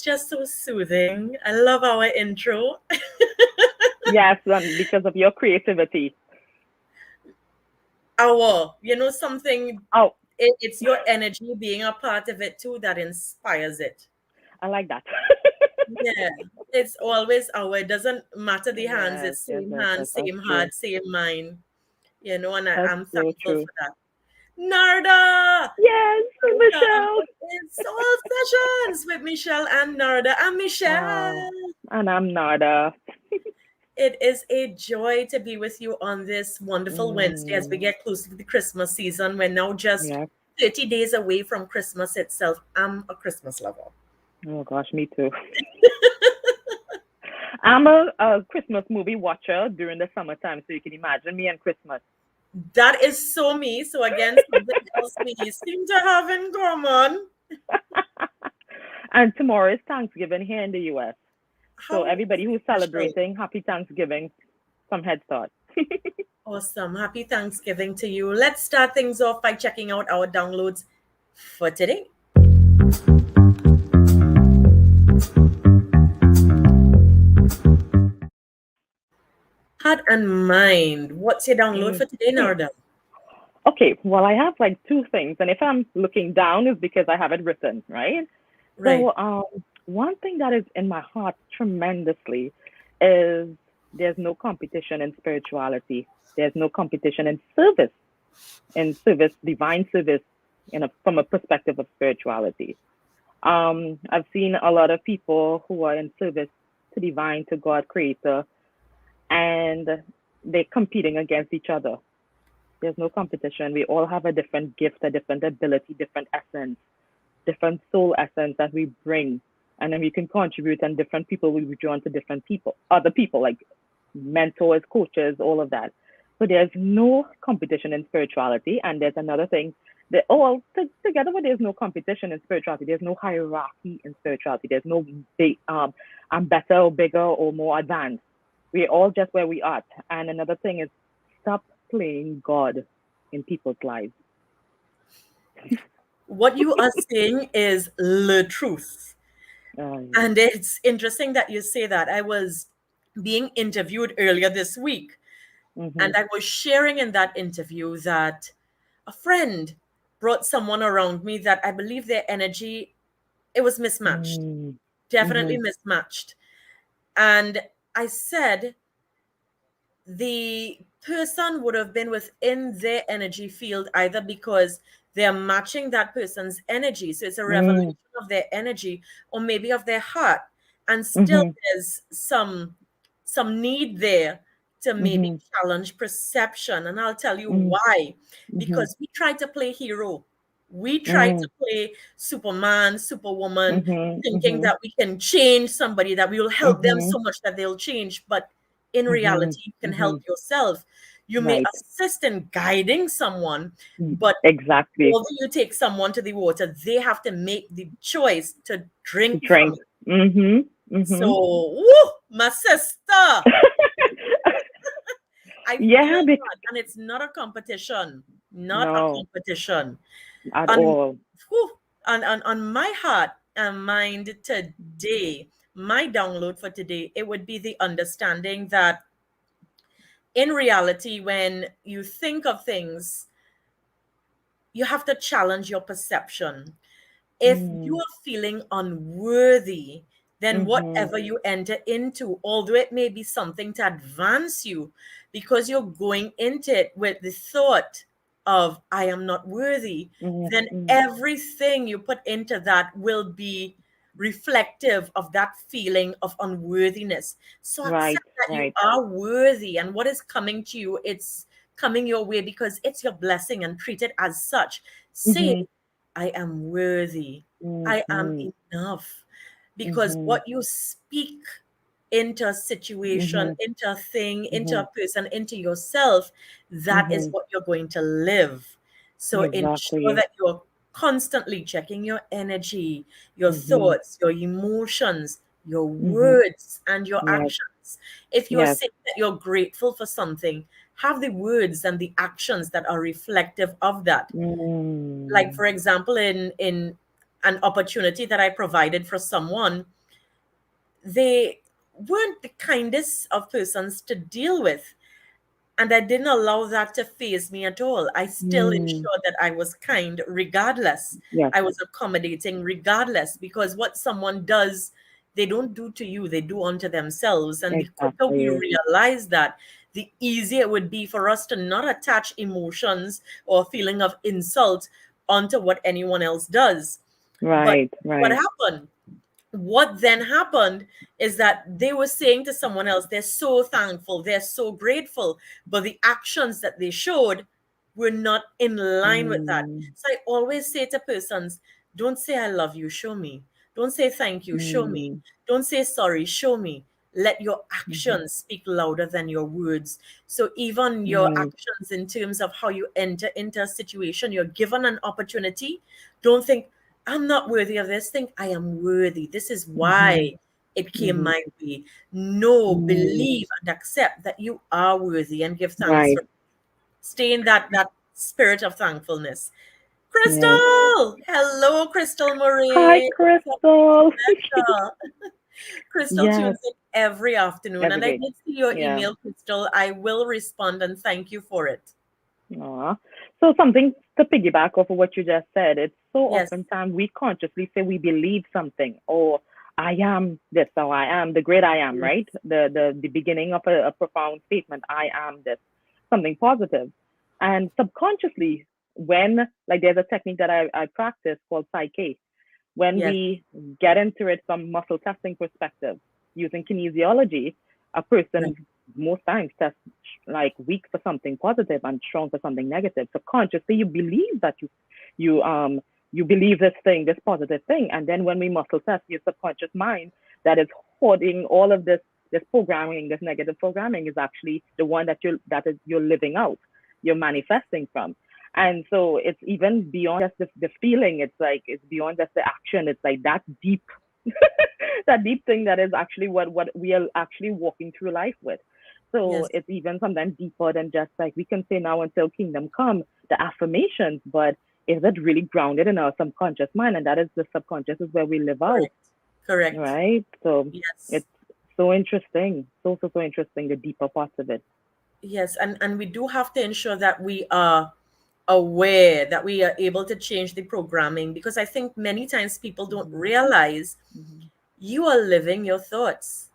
It's just so soothing. I love our intro. Yes, because of your creativity. Something, Oh, it's your energy being a part of it too that inspires it. I like that. Yeah, it's always our, it doesn't matter the hands, Yes, it's yes, same yes, hand, yes, that's same true. heart, same mind, and That's I'm so thankful true. for that. Narda! Yes, Welcome. Michelle. It is Soul Sessions with Michelle and Narda. I'm Wow. Michelle. And I'm Narda. It is a joy to be with you on this wonderful Wednesday as we Mm, get close to the Christmas season. We're now just yes. 30 days away from Christmas itself. I'm a Christmas lover. Oh gosh, me too. I'm a Christmas movie watcher during the summertime, so you can imagine me and Christmas. That is so me. So, again, something else we seem to have in common. And tomorrow is Thanksgiving here in the US. So How everybody who's special. celebrating, happy Thanksgiving. Some head start. Awesome. Happy Thanksgiving to you. Let's start things off by checking out our downloads for today. Heart and mind. What's your download for today, Mhm. Narda? Okay, well, I have like two things, and if I'm looking down, is because I have it written, right? Right. So, one thing that is in my heart tremendously is there's no competition in spirituality. There's no competition in service, divine service, from a perspective of spirituality. I've seen a lot of people who are in service to divine, to God Creator, and they're competing against each other. There's no competition. We all have a different gift, a different ability, different essence, different soul essence that we bring. And then we can contribute, and different people will be drawn to different people, other people, like mentors, coaches, all of that. So there's no competition in spirituality. And there's another thing that, together, but there's no competition in spirituality. There's no hierarchy in spirituality. There's no big, I'm better or bigger or more advanced. We're all just where we are. And another thing is stop playing God in people's lives. What you are saying is the truth. Yes. And it's interesting that you say that. I was being interviewed earlier this week, and Mhm. I was sharing in that interview that a friend brought someone around me that I believe their energy, it was mismatched, Mm. definitely Mhm. mismatched. And I said the person would have been within their energy field either because they're matching that person's energy. So it's a revelation Mm. of their energy or maybe of their heart. And still Mhm. there's some need there to maybe Mhm. challenge perception. And I'll tell you Mhm. why. Mhm. Because we try to play hero. We try to Mm. play Superman, Superwoman, Mhm. thinking Mhm. that we can change somebody, that we will help them Mhm. so much that they'll change. But in Mhm. reality, you can help Mhm. yourself. You may Right. assist in guiding someone, Mm. but Exactly. although you take someone to the water, they have to make the choice to To drink from drink. it. Mhm. So, Mhm. woo, my sister, I Yeah. feel that. And it's not a competition, not a No, competition. at On, all. whew, on my heart and mind today, my download for today, it would be the understanding that in reality, when you think of things, you have to challenge your perception. If you Mm. are feeling unworthy, then Mhm. whatever you enter into, although it may be something to advance you, because you're going into it with the thought of, I am not worthy, Mhm. then Mhm. everything you put into that will be reflective of that feeling of unworthiness. So Right. accept that you Right. are worthy, and what is coming to you, it's coming your way because it's your blessing, and treat it as such. Say, Mhm. I am worthy. I am Mhm. enough. Because Mhm. what you speak into a situation, Mhm. into a thing, into a Mhm. person, into yourself, that is Mhm. what you're going to live. So ensure Exactly. that you're constantly checking your energy, your Mhm. thoughts, your emotions, your Mhm. words, and your Yes. actions. If you're Yes. saying that you're grateful for something, have the words and the actions that are reflective of that. Like Mm. for example, in an opportunity that I provided for someone, they weren't the kindest of persons to deal with. And I didn't allow that to phase me at all. I still Mm. ensured that I was kind regardless. Yes, I was accommodating regardless, because what someone does, they don't do to you, they do unto themselves. And the quicker we exactly. realize that, the easier it would be for us to not attach emotions or feeling of insult onto what anyone else does. But Right, what right. happened? What then happened is that they were saying to someone else, they're so thankful, they're so grateful, but the actions that they showed were not in line with that. Mm, So I always say to persons, don't say I love you, show me. Don't say thank you, show me. mm, Don't say sorry, show me. Let your mhm. actions speak louder than your words. So even your Right. actions in terms of how you enter into a situation, you're given an opportunity. Don't think, I'm not worthy of this. Think, I am worthy. This is Mhm, why it came mhm, my way. No, mm. believe and accept that you are worthy and give thanks Right. for, stay in that spirit of thankfulness. Yes. Crystal! Hello, Crystal Hi, Marie. It's a Crystal. pleasure. Crystal Yes, tunes in every afternoon, every and I day. did see your Yeah. email, Crystal. I will respond and thank you for it. Aw. So something to piggyback off of what you just said. It's so Yes, oftentimes we consciously say we believe something, or I am this, or I am the great I am, yes, right? The beginning of a profound statement. I am this, something positive, and subconsciously, when like there's a technique that I practice called Psyche. When yes, we get into it from muscle testing perspective, using kinesiology, a person right. most times tests like weak for something positive and strong for something negative. So consciously you believe that you you believe this thing, this positive thing. And then when we muscle test your subconscious mind that is hoarding all of this programming, this negative programming is actually the one you're living out, you're manifesting from. And so it's even beyond just the feeling. It's like it's beyond just the action. It's like that deep, that deep thing that is actually what we are actually walking through life with. So Yes, it's even sometimes deeper than just like we can say now until kingdom come, the affirmations, but is it really grounded in our subconscious mind? And that is the subconscious is where we live out, correct. Correct. right? So Yes. it's so interesting. So interesting, the deeper parts of it. Yes, and we do have to ensure that we are aware, that we are able to change the programming, because I think many times people don't Mm-hmm. realize Mm-hmm. you are living your thoughts,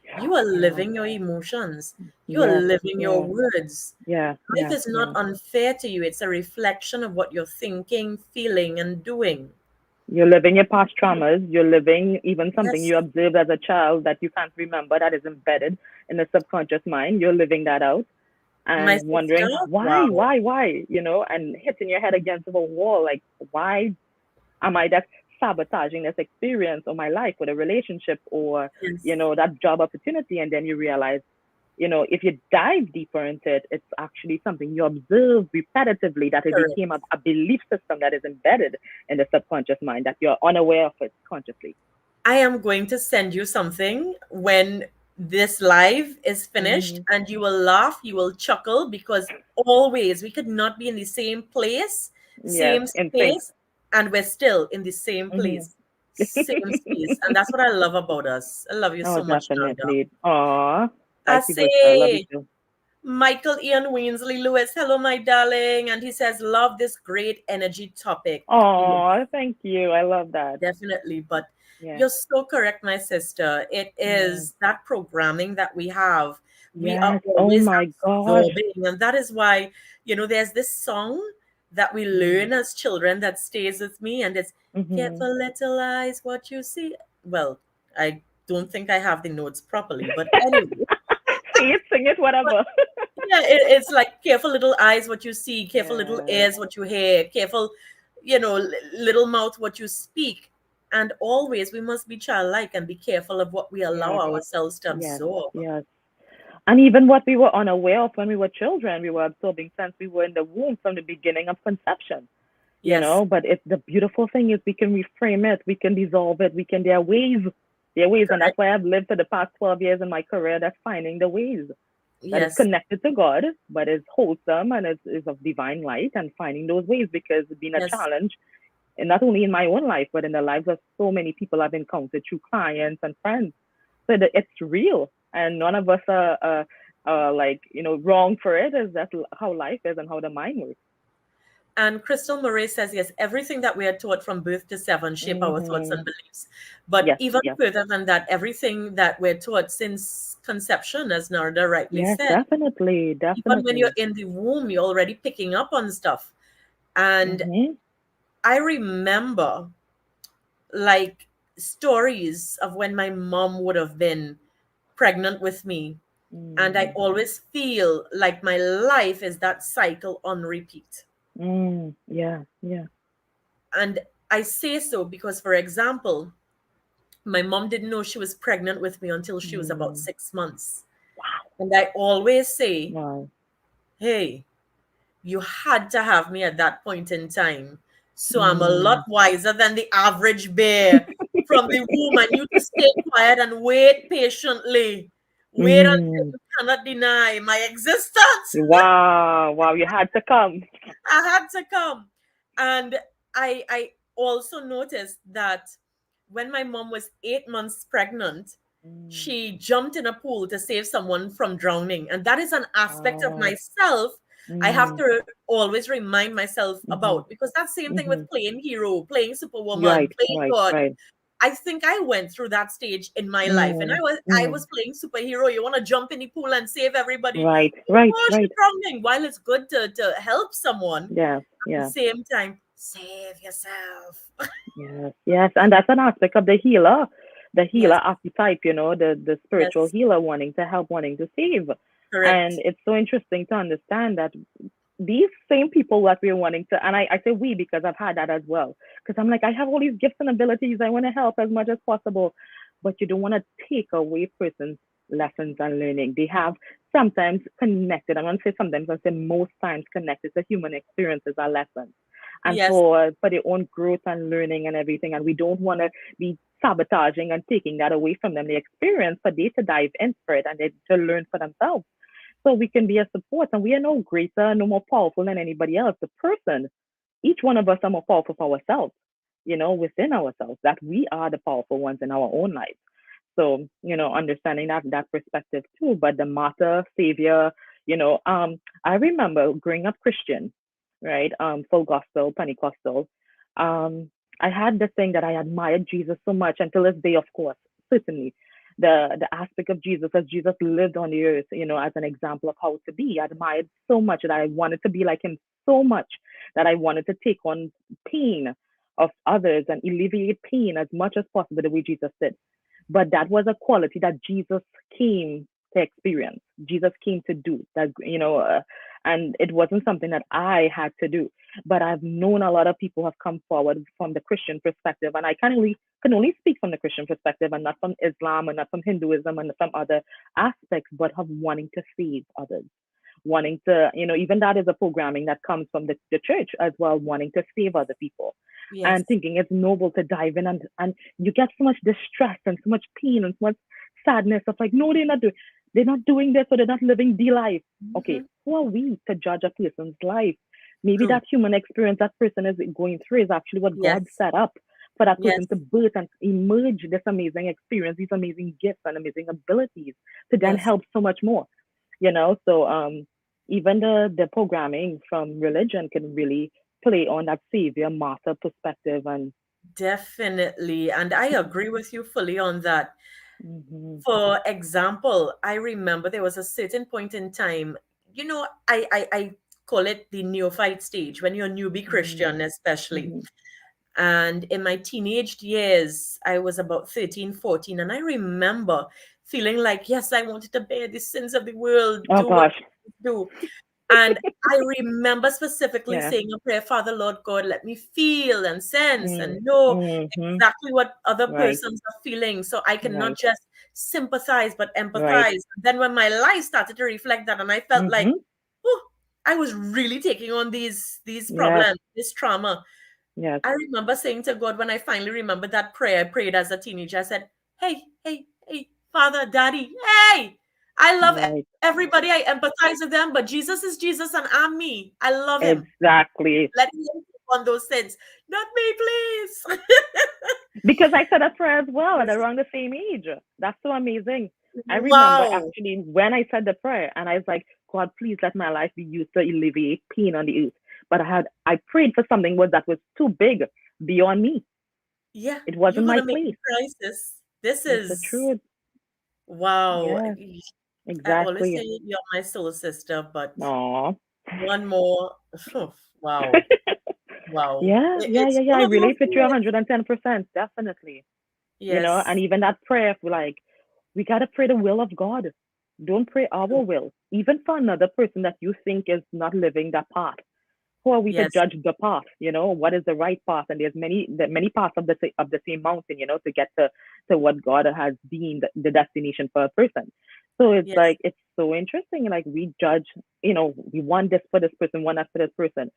Yeah, you are yeah, living your emotions, you are yes, living your yeah, words. yeah, Life yeah, is not yeah. unfair to you, it's a reflection of what you're thinking, feeling, and doing. You're living your past traumas. You're living even something Yes, you observed as a child that you can't remember that is embedded in the subconscious mind. You're living that out my and sister, wondering wow. and hitting your head against a wall. Like, why am I just sabotaging this experience or my life or the relationship or, Yes, that job opportunity? And then you realize, if you dive deeper into it, it's actually something you observe repetitively that it correct. became a belief system that is embedded in the subconscious mind that you're unaware of it consciously. I am going to send you something when this live is finished, Mm-hmm. and you will laugh, you will chuckle, because always we could not be in the same place, Yes, same in sync. space, and we're still in the same Mm-hmm. place, same space. And that's what I love about us. I love you Oh, so much, Narda. definitely. Aw, I vice versa. I love you say, too. Michael Ian Winsley Lewis, hello, my darling. And he says, love this great energy topic. Yes. Aw, thank you. I love that. Definitely. But Yeah. you're so correct, my sister. It Yeah. is that programming that we have. We are Yes. Oh always my gosh. absorbing. And that is why, there's this song that we Mm-hmm. learn as children that stays with me. And it's Mm-hmm. careful little eyes, what you see. Well, I don't think I have the notes properly. But anyway, Sing it, but whatever. yeah, it's like careful little eyes, what you see, careful little Yes. ears, what you hear, careful, little mouth, what you speak. And always we must be childlike and be careful of what we allow Yes. ourselves to Yes. absorb. Yes. And even what we were unaware of when we were children, we were absorbing since we were in the womb from the beginning of conception. Yes, But it's the beautiful thing is we can reframe it, we can dissolve it, there are ways, and that's correct. why I've lived for the past 12 years in my career. That's finding the ways that is Yes, connected to God, but is wholesome and is of divine light, and finding those ways because it's been a yes, challenge and not only in my own life, but in the lives of so many people I've encountered through clients and friends. So that it's real, and none of us are like wrong for it. Is that how life is and how the mind works? And Crystal Murray says, yes, everything that we are taught from birth to seven shape our thoughts Hmm. and beliefs. But Yes, even yes, further than that, everything that we're taught since conception, as Narda rightly yes, said, definitely, even when you're definitely. in the womb, you're already picking up on stuff. And Mm-hmm. I remember like stories of when my mom would have been pregnant with me. And I Mm. always feel like my life is that cycle on repeat. Mm. Yeah, yeah. And I say so because, for example, my mom didn't know she was pregnant with me until she was about Mm. 6 months. And I always say, Wow. hey, you had to have me at that point in time. So I'm a lot Mm. wiser than the average bear from the womb. I need to stay quiet and wait patiently. Wait until Mm. you cannot deny my existence. Wow, wow, you had to come. I had to come. And I also noticed that when my mom was 8 months pregnant, Mm. she jumped in a pool to save someone from drowning. And that is an aspect of Wow. myself I have Mm. to always remind myself Mm-hmm. about, because that same thing Mm-hmm. with playing hero, playing superwoman, Right, playing right, God. right. I think I went through that stage in my life, and Mm. I Mm. was playing superhero. You want to jump in the pool and save everybody. Right, right, Oh, she's right. drowning. While it's good to help someone, Yes, at the yes. same time, save yourself. Yes, yes, and that's an aspect of the healer Yes, archetype, the spiritual yes, healer wanting to help, wanting to save. And correct. it's so interesting to understand that these same people that we're wanting to, and I say we because I've had that as well. Because I'm like, I have all these gifts and abilities, I want to help as much as possible, but you don't want to take away person's lessons and learning. They have sometimes connected, I'm going to say sometimes, I say most times connected to human experiences or lessons and Yes, for their own growth and learning and everything. And we don't want to be sabotaging and taking that away from them, the experience for they to dive into it and they to learn for themselves. So we can be a support, and we are no greater, no more powerful than anybody else. The person, each one of us are more powerful for ourselves, within ourselves, that we are the powerful ones in our own lives. So, understanding that perspective too. But the martyr, savior, I remember growing up Christian, right? Full gospel, Pentecostal. Um, I had the thing that I admired Jesus so much until this day, of course, certainly. The aspect of Jesus as Jesus lived on the earth, as an example of how to be. I admired so much that I wanted to be like him so much that I wanted to take on pain of others and alleviate pain as much as possible the way Jesus did. But that was a quality that Jesus came to experience. Jesus came to do that, and it wasn't something that I had to do. But I've known a lot of people have come forward from the Christian perspective, and I can only speak from the Christian perspective and not from Islam and not from Hinduism and from other aspects, but of wanting to save others, wanting to, even that is a programming that comes from the church as well, wanting to save other people and yes, thinking it's noble to dive in, and you get so much distress and so much pain and so much sadness of like, no, they're not doing this, or they're not living the life. Okay, hmm, who are we to judge a person's life? Maybe true. that human experience that person is going through is actually what God Yes, set up for that yes, person to birth and emerge this amazing experience, these amazing gifts and amazing abilities to then yes, help so much more. So even the programming from religion can really play on that savior martyr perspective. And definitely. And I agree with you fully on that. mhm, For example, I remember there was a certain point in time, I call it the neophyte stage, when you're a newbie mhm, Christian, especially. mhm. And in my teenage years, I was about 13, 14, and I remember feeling like, yes, I wanted to bear the sins of the world, Oh do what gosh, I do. And I remember specifically yeah. saying a prayer, Father, Lord God, let me feel and sense Mm, and know mhm. exactly what other Right, persons are feeling, so I can not right, just sympathize but right. empathize. Then when my life started to reflect that, and I felt like, Mhm. oh, I was really taking on these Yes, problems, this trauma. yes. I remember saying to God, when I finally remembered that prayer I prayed as a teenager, I said, hey, hey, hey, Father, Daddy, hey, I love Right. everybody. I empathize with them, but Jesus is Jesus and I'm me. I love him. Exactly. Let him. on those sins. Not me, please. Because I said a prayer as well at around the same age. That's so amazing. I remember Wow. actually when I said the prayer and I was like, God, please let my life be used to alleviate pain on the earth. But I prayed for something that was too big beyond me. Yeah, It you're wasn't my gonna make place. me crisis. This It's the is truth. wow. Yes, I always say exactly. you're my soul sister, but Aw. one more. Wow. Wow. Yeah, yeah, It's yeah, yeah. one I of those relate with you days. 110%, definitely. And Yes. even that prayer, like, we got to pray the will of God. Don't pray our will, even for another person that you think is not living that path. Who are we to Yes. judge the path? What is the right path? And there's many paths of the same mountain, to get to what God has deemed the destination for a person. So it's Yes. like it's so interesting. Like we judge, we want this for this person, want that for this person,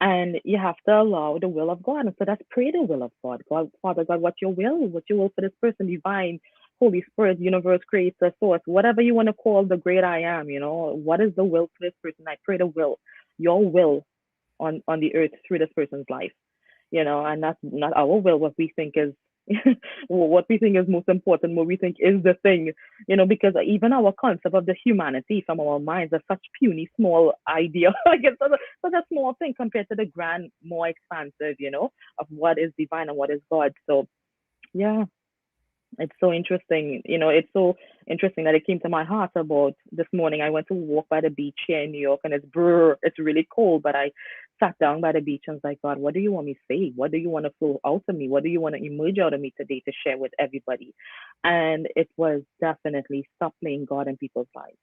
and you have to allow the will of God. And so that's pray the will of God. God, Father God, what your will for this person, divine, Holy Spirit, universe, creator, source, whatever you want to call the great I am, what is the will for this person? I pray the will, your will on the earth through this person's life, and that's not our will, what we think is what we think is most important, what we think is the thing, because even our concept of the humanity from our minds are such puny small idea. Like it's such a small thing compared to the grand, more expansive, of what is divine and what is God. So yeah, it's so interesting. It's so interesting that it came to my heart about this morning. I went to walk by the beach here in New York, and it's really cold, but I sat down by the beach and was like, God, what do you want me to say? What do you want to flow out of me? What do you want to emerge out of me today to share with everybody? And it was definitely stop playing God in people's lives.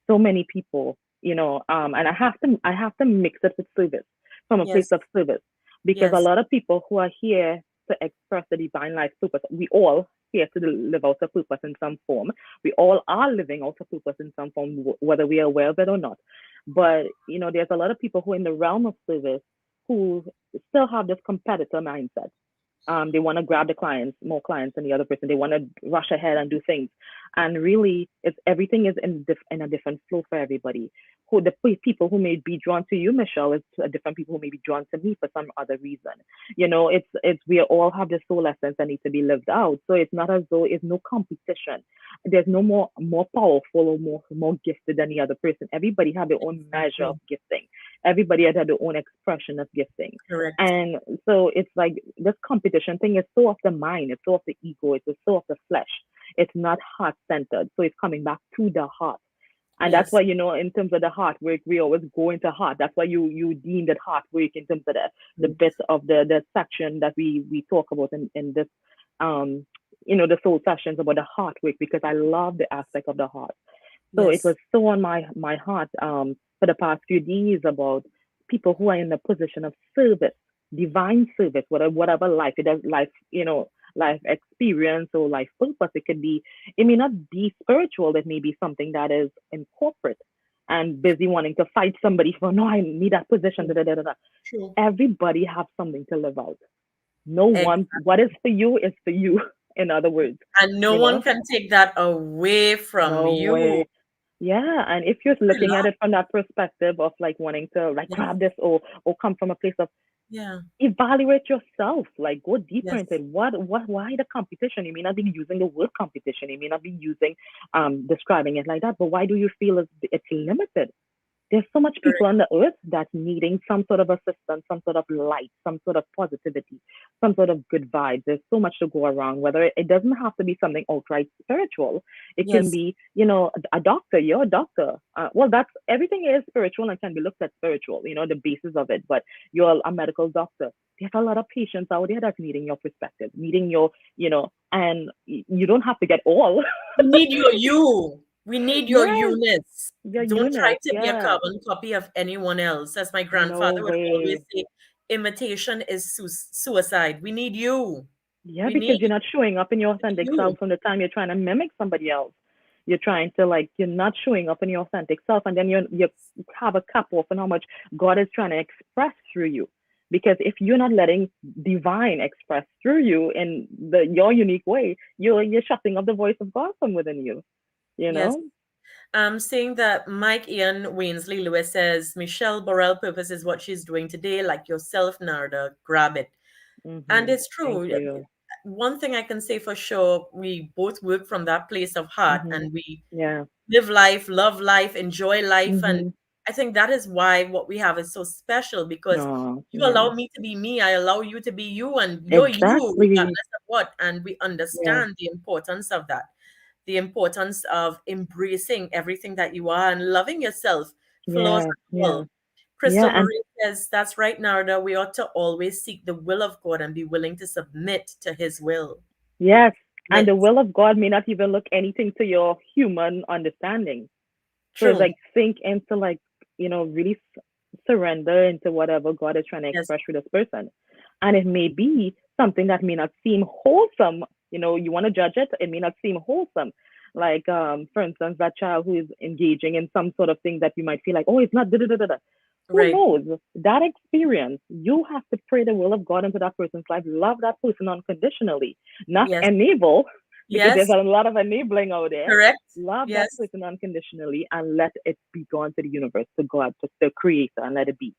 So many people, and I have to mix it with service, from a place Yes. of service, because a Yes. lot of people who are here to express the divine life purpose, we all here to live out a purpose in some form. We all are living out a purpose in some form, whether we are aware of it or not. But there's a lot of people who, in the realm of service, who still have this competitor mindset. They want to grab the clients, more clients than the other person. They want to rush ahead and do things. And really, it's everything is in a different flow for everybody. Who the people who may be drawn to you, Michelle, is different people who may be drawn to me for some other reason. It's we all have the soul essence that needs to be lived out. So it's not as though it's no competition. There's no more powerful or more gifted than the other person. Everybody have their own measure of Exactly. gifting. Everybody has their own expression of gifting. Correct. And so it's like this competition thing is so of the mind, it's so of the ego, it's so of the flesh. It's not heart centered. So it's coming back to the heart. And that's why, Yes. in terms of the heart work, we always go into heart. That's why you deem that heart work in terms of the Mm. bit of the section that we talk about in this um the soul sessions about the heart work, because I love the aspect of the heart. So it was Yes. so on my heart for the past few days about people who are in the position of service, divine service, whatever life it does, life life experience or life purpose. It may not be spiritual. It may be something that is in corporate and busy wanting to fight somebody for no, I need that position. Da, True. da, da, da, da. True. Everybody have something to live out. No one, what is Exactly. for you is for you. In other words, And no you one know, can take that away from no you. way. Yeah, and if you're looking at Relax. it from that perspective of like wanting to like Yes. grab this or come from a place of Yeah. evaluate yourself, like go deeper into Yes. it. Why the competition? You may not be using the word competition, you may not be using describing it like that, but why do you feel it's limited? There's so much people Correct. on the earth that's needing some sort of assistance, some sort of light, some sort of positivity, some sort of good vibes. There's so much to go around. Whether it doesn't have to be something outright spiritual, it can Yes. be, a doctor. You're a doctor. Well, that's everything is spiritual and can be looked at spiritual. The basis of it. But you're a medical doctor. There's a lot of patients out there that's needing your perspective, needing your, and you don't have to get all. We need your you. We need your Yes, Eunice. your Don't try unit. to be a Yeah. carbon copy of anyone else. As my No grandfather would always way. say, imitation is suicide. We need you. Yeah, We because need you're not showing up in your authentic you. self from the time you're trying to mimic somebody else. You're trying to like you're not showing up in your authentic self, and then you have a cap off on how much God is trying to express through you. Because if you're not letting divine express through you in your unique way, you're shutting up the voice of God from within you. You Yes. know? I'm saying that Mike Ian Wainsley Lewis says Michelle Burrell purpose is what she's doing today, like yourself, Narda. Grab it. And it's Thank true. you. One thing I can say for sure, we both work from that place of heart Mm-hmm. and we Yeah. live life, love life, enjoy life. And Mm-hmm. I think that is why what we have is so special because Oh, you allow yes. me to be me, I allow you to be you, and you're you Exactly. regardless of what. And we Yeah. understand the importance of that, the importance of embracing everything that you are and loving yourself, flaws Yeah. and Yeah. all. Yeah. Crystal And Marie says, that's right, Narda. We ought to always seek the will of God and be willing to submit to his will. yes. And Submit. the will of God may not even look anything to your human understanding. So it's True. like sink into like, really surrender into whatever God is trying to Yes. express through this person. And it may be something that may not seem wholesome. You want to judge it, it may not seem wholesome. Like, for instance, that child who is engaging in some sort of thing that you might feel like, oh, it's not da da da da. Who Right. knows? That experience, you have to pray the will of God into that person's life. Love that person unconditionally, not Yes. enable, because there's Yes. a lot of enabling out there. Correct. Love that Yes. person unconditionally and let it be gone to the universe, to God, to the creator, and let it be.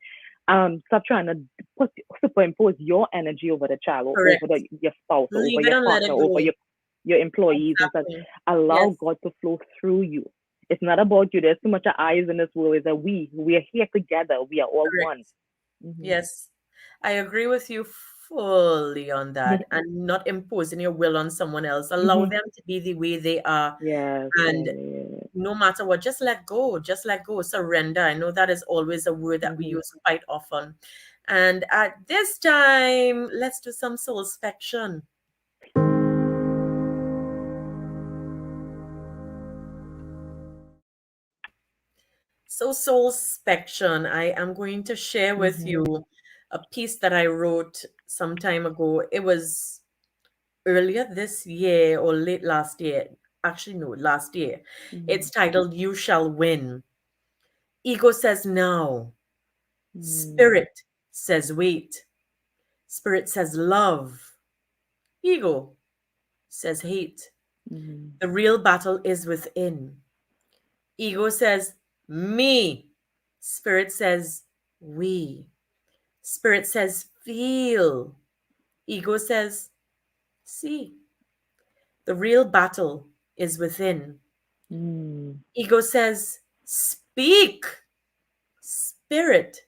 Stop trying to put superimpose your energy over the child or over Correct. your spouse or over Leave it your and let partner, it over go. your employees and such. Exactly. Allow Yes. God to flow through you. It's not about you. There's too much eyes in this world. It's that we are here together. We are all one. Correct. Hmm. Yes. I agree with you fully on that and not imposing your will on someone else. Allow Hmm. them to be the way they are. Yes, And yeah, yeah. no matter what, just let go. Just let go. Surrender. I know that is always a word that we Hmm. use quite often. And at this time, let's do some soul inspection. So, soul inspection, I am going to share with Hmm. you a piece that I wrote some time ago. It was earlier this year or late last year. Actually, no, last year. Hmm. It's titled You Shall Win. Ego says now. Hmm. Spirit says wait. Spirit says love. Ego says hate. Hmm. The real battle is within. Ego says me. Spirit says we. Spirit says feel. Ego says see. The real battle is within. Hmm. Ego says speak. Spirit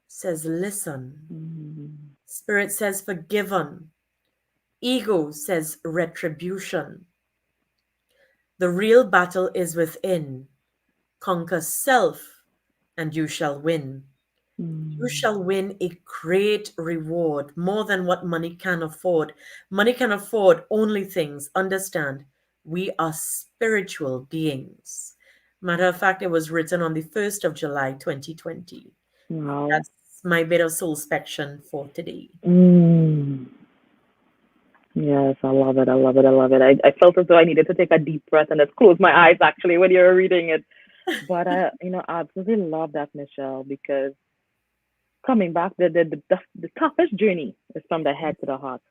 says listen. Hmm. Spirit says forgiven. Ego says retribution. The real battle is within. Conquer self, and you shall win. You Hmm. shall win a great reward, more than what money can afford. Money can afford only things. Understand, we are spiritual beings. Matter of fact, it was written on the 1st of July, 2020. Wow. That's my bit of soul spection for today. Mm. Yes, I love it. I love it. I love it. I felt as though I needed to take a deep breath and just close my eyes actually when you were reading it. But I absolutely love that, Michelle, because coming back, the toughest journey is from the head to the heart.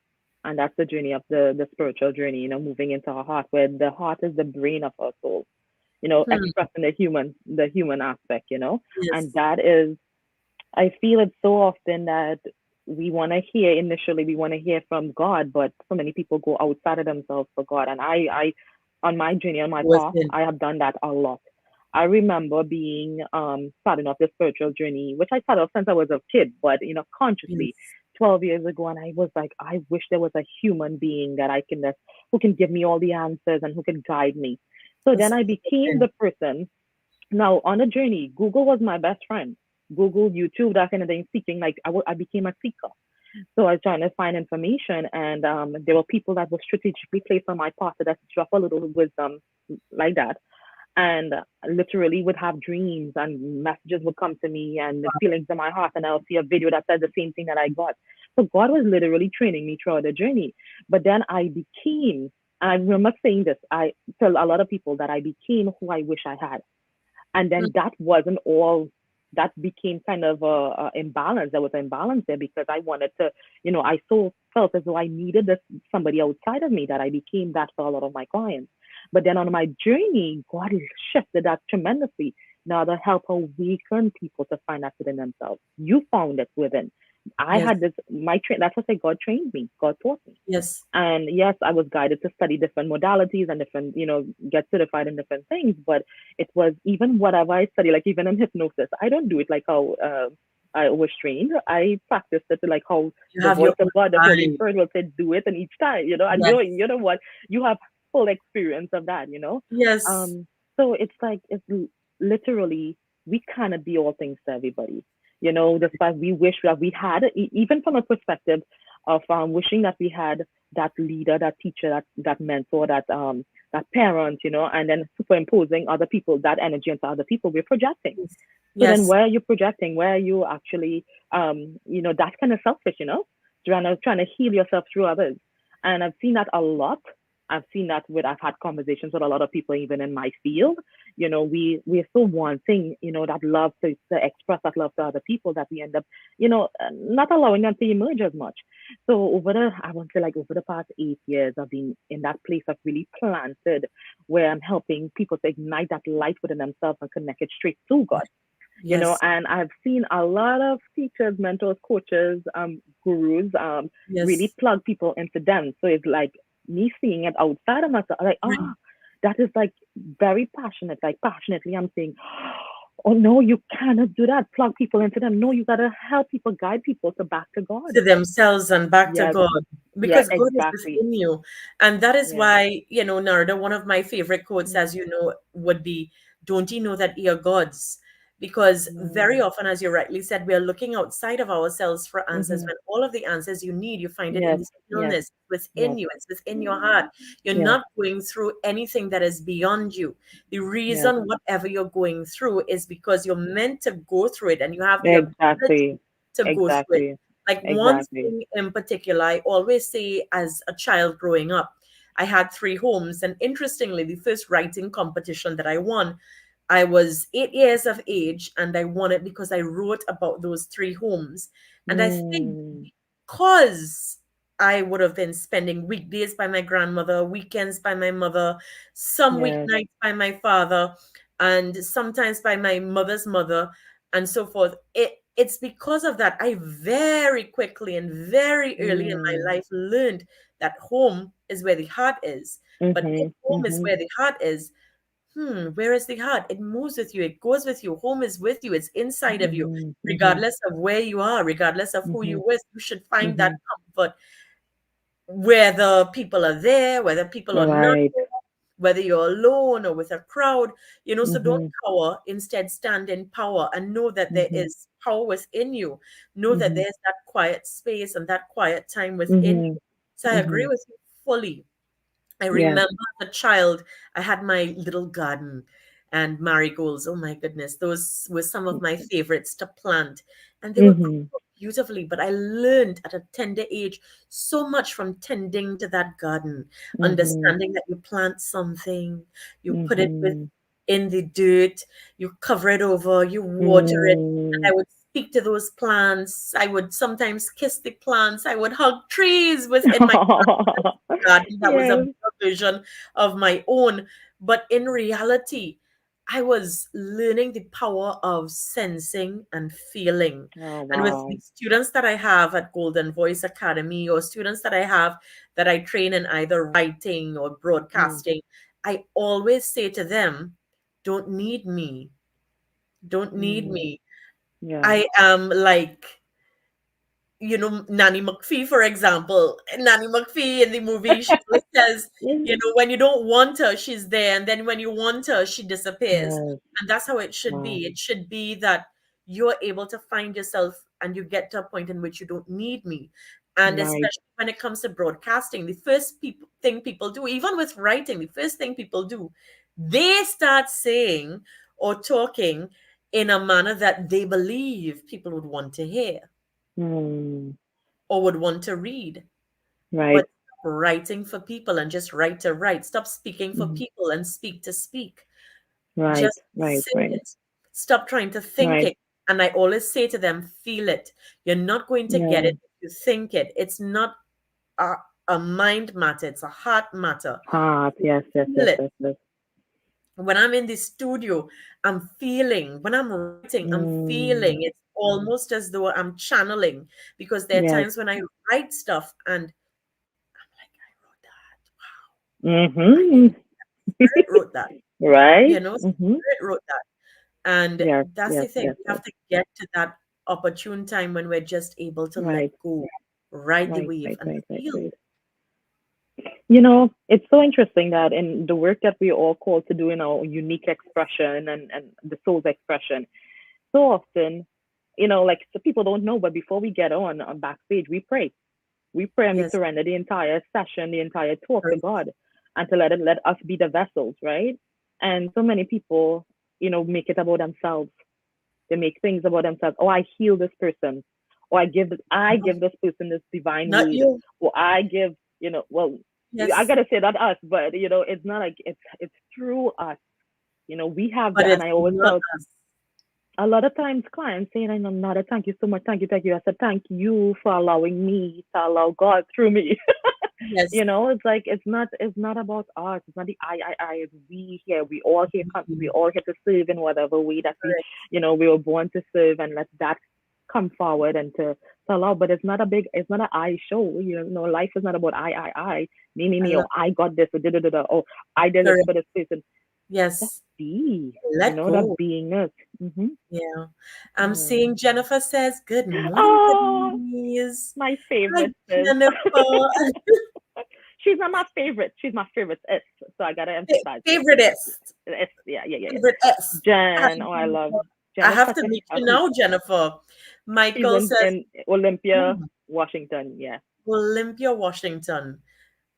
And that's the journey of the spiritual journey, moving into our heart, where the heart is the brain of our soul, Hmm. expressing the human aspect, and Yes. that is, I feel it so often that we want to hear initially, we want to hear from God, but so many people go outside of themselves for God. And on my journey, on my path, Within. I have done that a lot. I remember being starting off the spiritual journey, which I started off since I was a kid, but consciously, Yes. 12 years ago, and I was like, I wish there was a human being that I can who can give me all the answers and who can guide me. So then I became Within. the person. Now, on a journey, Google was my best friend. Google, YouTube, that kind of thing, seeking. Like, I became a seeker. So I was trying to find information, and there were people that were strategically placed on my path that drop a little wisdom like that. And literally would have dreams and messages would come to me and the feelings in my heart, and I'll see a video that says the same thing that I got. So God was literally training me throughout the journey. But then I remember saying this, I tell a lot of people that I became who I wish I had. And then that wasn't all. That became kind of a imbalance. There was an imbalance there because I wanted to, I so felt as though I needed somebody outside of me, that I became that for a lot of my clients. But then on my journey, God has shifted that tremendously. Now to help awaken people to find that within themselves. You found it within. I Yes. had this my train. That's what I say. God trained me. God taught me. Yes. And yes, I was guided to study different modalities and different, get certified in different things. But it was even whatever I study, like even in hypnosis, I don't do it like how I was trained. I practiced it like how You the have your voice own of God, the Holy vibe. Spirit will say, do it, and each time, and Yes. you know what, you have full experience of that. Yes. Um, so it's like literally we cannot be all things to everybody. That's why we wish that we had, even from a perspective of wishing that we had that leader, that teacher, that mentor, that parent, and then superimposing other people, that energy onto other people, we're projecting. Yes. So then Yes. where are you projecting? Where are you actually that's kind of selfish. Trying to heal yourself through others. And I've seen that a lot. I've seen that I've had conversations with a lot of people even in my field. We're so wanting, that love to express that love to other people that we end up, not allowing them to emerge as much. So I want to say like over the past 8 years, I've been in that place of really planted where I'm helping people to ignite that light within themselves and connect it straight to God. Yes. And I've seen a lot of teachers, mentors, coaches, gurus, really Yes. plug people into them. So it's like me seeing it outside of myself, like, Right. that is like very passionate. Like passionately, I'm saying, oh no, you cannot do that. Plug people into them. No, you gotta help people, guide people to back to God. To themselves and back to Yes, God, yeah, because God is exactly. within you. And that is Yeah. why, Narda, one of my favorite quotes, Mm, as you know, would be, don't you know that ye are gods? Because very mm, often, as you rightly said, we are looking outside of ourselves for answers, mm-hmm. when all of the answers you need, you find it in Yes, the yes, stillness within yes, you, it's within your heart. You're yes, not going through anything that is beyond you. The yes. reason whatever you're going through is because you're meant to go through it, and you have the Exactly, ability to go through it. exactly, Like one exactly. thing in particular, I always say as a child growing up, I had three homes. And interestingly, the first writing competition that I won, I was 8 years of age, and I won it because I wrote about those three homes. And I think Mm, because I would have been spending weekdays by my grandmother, weekends by my mother, some yes. weeknights by my father, and sometimes by my mother's mother, and so forth. It's because of that I very quickly and very early in Mm, my life learned that home is where the heart is. But if mhm, home is mhm, where the heart is, where is the heart? It moves with you, it goes with you. Home is with you, it's inside of you. mhm, mhm, Regardless of where you are, regardless of who mhm, you with, you should find that mhm. comfort, whether people are there, whether people are not, Right. whether you're alone or with a crowd. So don't Mhm, cower, instead stand in power and know that there mhm, is power within you. Know that mhm, there's that quiet space and that quiet time within you. mhm, So I agree mhm. with you fully. I Yes. remember as a child, I had my little garden and marigolds. Oh my goodness, those were some of my favorites to plant. And they were grow Mhm, beautifully. But I learned at a tender age so much from tending to that garden, mhm, understanding that you plant something, you put it mhm, in the dirt, you cover it over, you water it. And mm. I would speak to those plants. I would sometimes kiss the plants. I would hug trees within my garden. That was a Yes. bigger version of my own. But in reality, I was learning the power of sensing and feeling. Oh And with the wow. students that I have at Golden Voice Academy, or students that I have that I train in either writing or Mm, broadcasting, I always say to them, don't need me. Don't need mm. me. Yeah. I am like, Nanny McPhee, for example. Nanny McPhee in the movie, she always says, when you don't want her, she's there. And then when you want her, she disappears. Yes. And that's how it should Wow. be. It should be that you're able to find yourself and you get to a point in which you don't need me. And Right. especially when it comes to broadcasting, the first thing people do, even with writing, the first thing people do, they start saying or talking in a manner that they believe people would want to hear Mm. or would want to read. Right. But stop writing for people and just write to write. Stop speaking for Mhm. people and speak to speak. Right. Just Right. say Right. it. Stop trying to think Right. it. And I always say to them, feel it. You're not going to get Yeah. it if you think it. It's not. a mind matter, it's a heart matter. Heart. You Yes, yes, feel yes, it. yes, yes. When I'm in the studio, I'm feeling. When I'm writing, I'm Mm, feeling. It's almost as though I'm channeling, because there are yes. times when I write stuff and I'm like, I wrote that. I did. Mm-hmm. Spirit wrote that. Right? Mm-hmm. Spirit wrote that. And Yes, that's yes, the thing. yes, We yes. have to get to that opportune time when we're just able to let Right, go, ride the right, wave, right, and right, right, feel. right. You know, it's so interesting that in the work that we all call to do in our unique expression and the soul's expression, so often, like so people don't know, but before we get on backstage, we pray. We pray and we Yes, surrender the entire session, the entire talk to correct. God, and to let us be the vessels, right? And so many people, make it about themselves. They make things about themselves. Oh, I heal this person, or I give this person this divine Not word, you. or I give, well, I Yes, gotta say that us, but it's not like it's through us. We have but the, and it's I always not tell us. a lot of times clients saying, I'm not a thank you so much, thank you. I said, thank you for allowing me to allow God through me. Yes. It's like it's not about us. It's not the I. It's we here. We all here. We Mhm. all here to serve in whatever way that we, Correct. we were born to serve, and let that come forward and to allow. But it's not an I show. Life is not about I, I me. Oh, love I got this. Or da da da da. Oh, I did this correct. for this person. Just Yes. be. Let That go. beingness. Mm-hmm. Yeah. I'm Yeah. seeing Jennifer says, good morning, Oh, Denise. my Hi, favorite is. Jennifer. She's not my favorite. She's my favorite. So I gotta emphasize this. Favoriteest. Yeah, yeah, yeah, yeah. Favorite S. Hi, Jen, oh, I love Jennifer. I Jen is have such to meet a you hoot. now, Jennifer. She's Michael in, says, in Olympia, oh, Washington. Yeah. Olympia, Washington.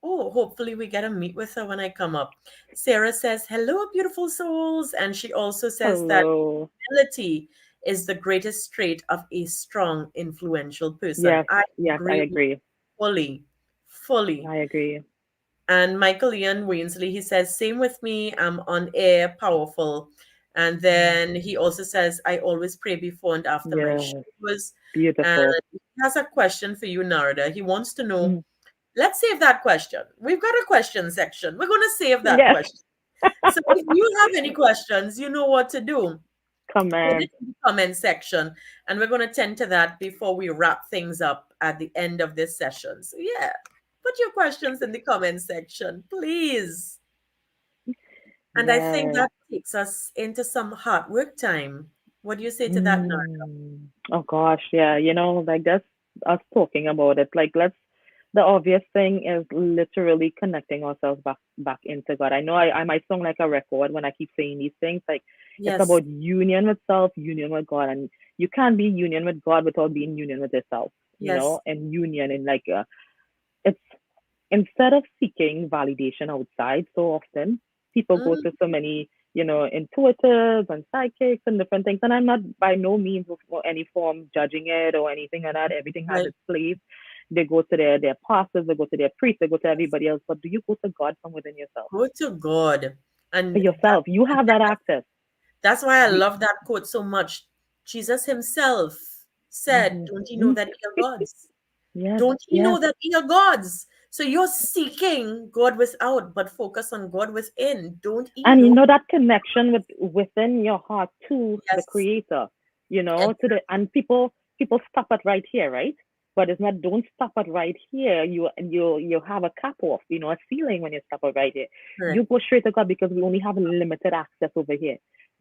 Oh, hopefully we get to meet with her when I come up. Sarah says, hello, beautiful souls. And she also says that Hello. humility is the greatest trait of a strong, influential person. Yes, I yes, I agree agree. fully, fully. I agree. And Michael Ian Winsley, he says, same with me. I'm on air, powerful. And Mm. then he also says, I always pray before and after my Yes, shows. And beautiful. he has a question for you, Narda. He wants to know, Mm. let's save that question. We've got a question section. We're going to save that Yes, question. So if you have any questions, you know what to do. Put command. it in the comment section, and we're going to tend to that before we wrap things up at the end of this session. So, yeah, put your questions in the comment section, please. And I think Yes. that takes us into some hard work time. What do you say to that, Narda? Oh gosh, yeah. Like that's us talking about it. Like the obvious thing is literally connecting ourselves back into God. I know I might sound like a record when I keep saying these things. Like it's Yes. about union with self, union with God, and you can't be union with God without being union with yourself. Yes. And union in like it's instead of seeking validation outside so often, people go Mm, to so many, intuitives and psychics and different things. And I'm not by no means of any form judging it or anything like that. Everything has right. its place. They go to their pastors, they go to their priests, they go to everybody else. But do you go to God from within yourself? Go to God. For And yourself. You have that access. that's why I You, love that quote so much. Jesus himself said, hmm don't you know that ye are gods? Yes, Don't you yes. know that ye are gods? So you're seeking God without, but focus on God within. Don't you And know? that connection within your heart to the Yes. creator, to the Exactly. and people stop at right here, right? But it's not, don't stop at right here. You have a cap off, a ceiling when you stop at right here. You Correct. go straight to God because we only have limited access over here.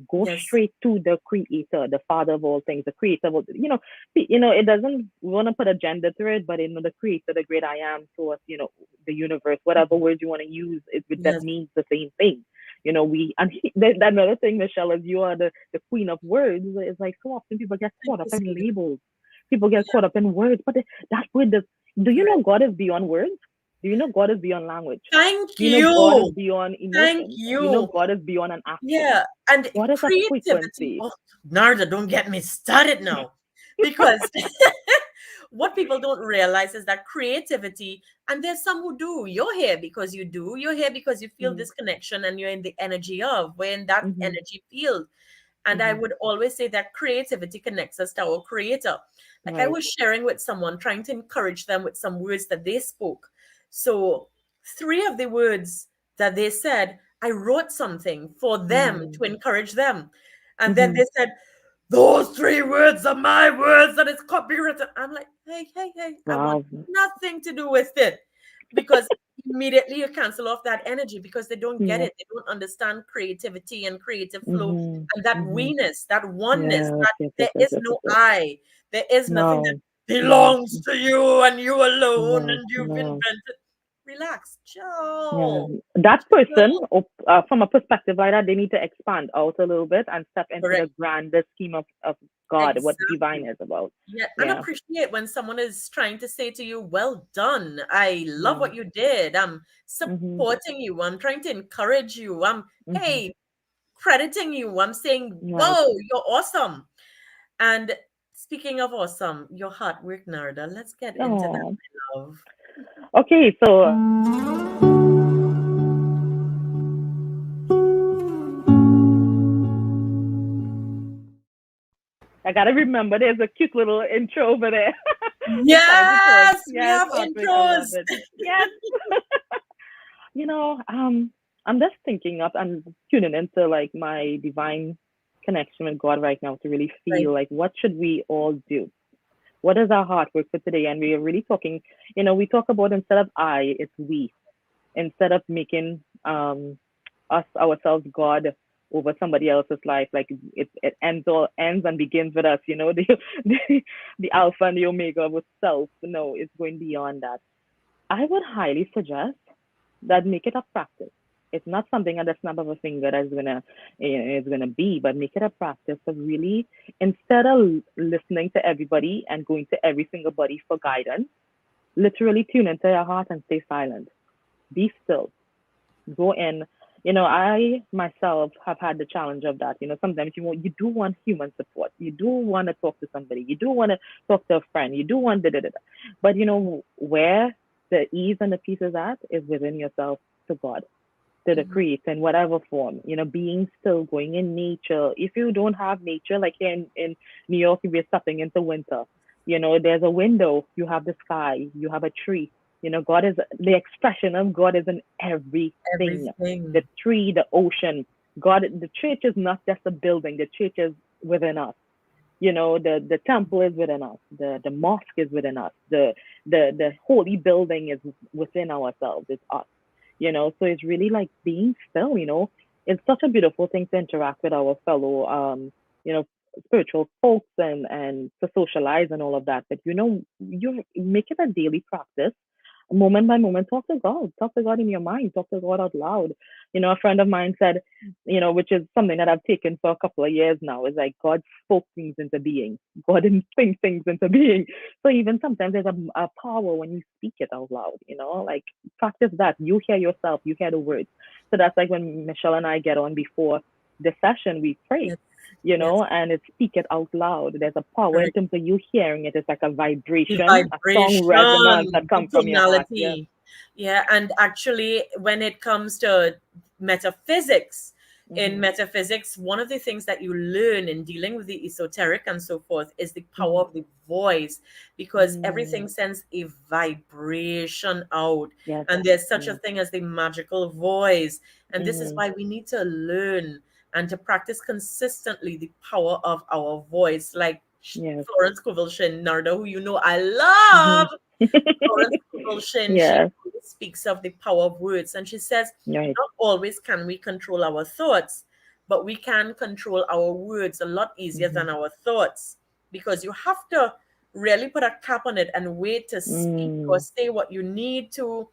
Go Yes. straight to the creator, the father of all things, the creator of all, it doesn't want to put a gender to it, but the creator, the great I am, source, the universe, whatever word you want to use, it that Yes. means the same thing. That another thing, Michelle, is you are the queen of words. It's like so often people get Thank caught up you, in sweetie. labels. People get Yeah. caught up in words, but that word does. Do you know Correct. God is beyond words? Do you know God is beyond language? Thank Do you know God is you. beyond Thank emotions? Do you know you. God is beyond an action? Yeah. And God is a creativity. frequency. Oh, Narda, don't get me started now. Because what people don't realize is that creativity, and there's some who do, you're here because you do, you're here because you feel Mm-hmm. this connection and you're in the energy of, we're in that Mm-hmm. energy field. And I Mm-hmm. would always say that creativity connects us to our creator. Like I Right. was sharing with someone, trying to encourage them with some words that they spoke. So, three of the words that they said, I wrote something for them Mm. to encourage them. And then Mhm. they said, those three words are my words and it's copywritten. I'm like, hey, hey, hey, I want Wow. nothing to do with it. Because immediately you cancel off that energy because they don't get Yeah. it. They don't understand creativity and creative flow Mhm. and that Mhm. we-ness, that oneness, Yes. that Yes. Yes. there Yes. is Yes. Yes. no Yes. I. There is nothing that No. No. belongs to you and you alone No. and you've No. invented. Relax, Yeah. chill. That person, Chill. from a perspective like that, they need to expand out a little bit and step into Correct. the grander scheme of God, what divine Exactly. is about. Yeah, and Yeah. appreciate when someone is trying to say to you, well done. I love Yeah. what you did. I'm Mhm. supporting you. I'm trying to encourage you. I'm, Mhm. hey, crediting you. I'm saying, Right. whoa, you're awesome. And speaking of awesome, your heart work, Narda. Let's get into that, Oh. my love. Okay. So I gotta remember there's a cute little intro over there. Beside the chords. Yes, we Yes, have heartbreak. I love intros. it. Yes. You know, I'm just thinking of and tuning into like my divine connection with God right now to really Right. feel like what should we all do? What is our heart work for today? And we are really talking, we talk about instead of I, it's we. Instead of making us ourselves God over somebody else's life, like it ends and begins with us, the alpha and the omega of self. No, it's going beyond that. I would highly suggest that make it a practice. It's not something at the snap of a finger that's gonna be, but make it a practice of really instead of listening to everybody and going to every single body for guidance, literally tune into your heart and stay silent. Be still. Go in. I myself have had the challenge of that. Sometimes you do want human support. You do want to talk to somebody. You do want to talk to a friend. You do want da da da. Da. But where the ease and the peace is at is within yourself to God, to the Mhm. creator in whatever form. Being still, going in nature. If you don't have nature, like here in New York, if you're stepping into winter, there's a window, you have the sky, you have a tree. God is the expression of God is in everything. The Everything. tree, the ocean. God, the church is not just a building. The church is within us. The temple is within us. The mosque is within us. The holy building is within ourselves. It's us. So it's really like being still. It's such a beautiful thing to interact with our fellow you know spiritual folks and to socialize and all of that. But you make it a daily practice, moment by moment. Talk to God in your mind, talk to God out loud. A friend of mine said, which is something that I've taken for a couple of years now, is like God spoke things into being. God didn't think things into being. So even sometimes there's a power when you speak it out loud, like practice that. You hear yourself, you hear the words. So that's like when Michelle and I get on before the session, we pray, Yes. Yes. and it's speak it out loud. There's a power in Correct. terms of you hearing it. It's like a The vibration, a song resonance that vibration, the comes from your heart. Yes. tonality. Yeah, and actually, when it comes to metaphysics, in Mhm. metaphysics, one of the things that you learn in dealing with the esoteric and so forth is the power Mhm. of the voice, because everything Mm. sends a vibration out, Yes. and there's such a Yes. thing as the magical voice. And this is Mhm. why we need to learn and to practice consistently the power of our voice. Like Yes. Florence Scovel Narda, who I Mhm. love. Florence Scovel she Yes. always speaks of the power of words, and she says, Right. not always can we control our thoughts, but we can control our words a lot easier Mhm. than our thoughts, because you have to really put a cap on it and wait to speak or Mm. say what you need to.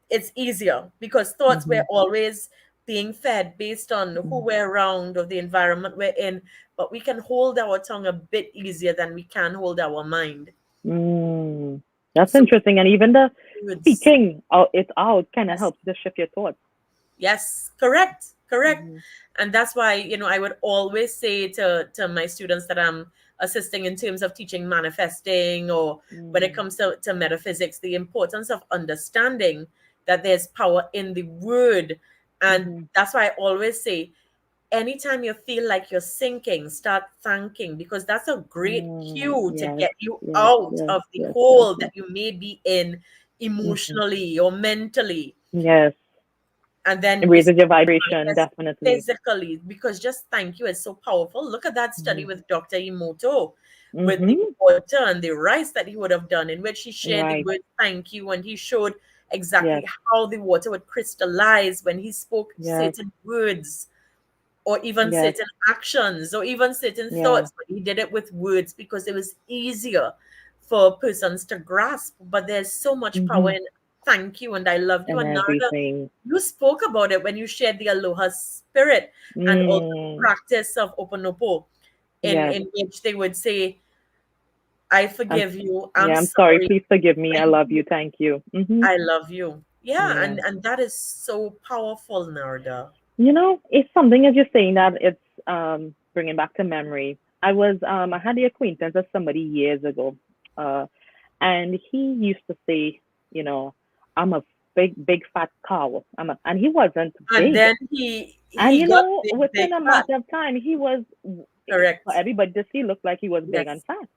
It's easier because thoughts were Mhm. always being fed based on who Mm. we're around or the environment we're in, but we can hold our tongue a bit easier than we can hold our mind. Mm. That's So interesting. And even the words. speaking out, it out kind of Yes. helps to shift your thoughts. Yes, correct, correct. Mhm. And that's why, I would always say to my students that I'm assisting in terms of teaching manifesting, or when it Mm. comes to metaphysics, the importance of understanding that there's power in the word. And Mhm. that's why I always say, anytime you feel like you're sinking, start thanking, because that's a great Mm. cue to Yes. get you Yes. out Yes. of the Yes. Yes. hole that Yes. you may be in, Mm-hmm. emotionally or mentally, Yes. and It then we raises see your it vibration, manifest definitely. physically, because just thank you is so powerful. Look at that study Mm-hmm. with Dr. Emoto with the Mm-hmm. water and the rice that he would have done, in which he shared the Right. word thank you, and he showed exactly Yes. how the water would crystallize when he spoke Yes. certain words, or even Yes. certain actions, or even certain Yeah. thoughts, but he did it with words because it was easier for persons to grasp. But there's so much power Mm-hmm. in thank you and I love you. And And Narda, everything. you spoke about it when you shared the aloha spirit and also the Mm. practice of oponopo, Yes. in which they would say, I I'm. forgive you, I'm Yeah. I'm sorry. sorry, Please forgive me. I thank love you, you. Thank you. Mm-hmm. I love you. Yeah, Yeah. and that is so powerful, Narda. It's something as you're saying that it's bringing back to memory. I had the acquaintance of somebody years ago, uh, and he used to say, you know, I'm a big fat cow. And he wasn't And big. then And he got big, within big a fat. matter of time, he was for Correct. everybody to see looked like he was big and Yes. fat.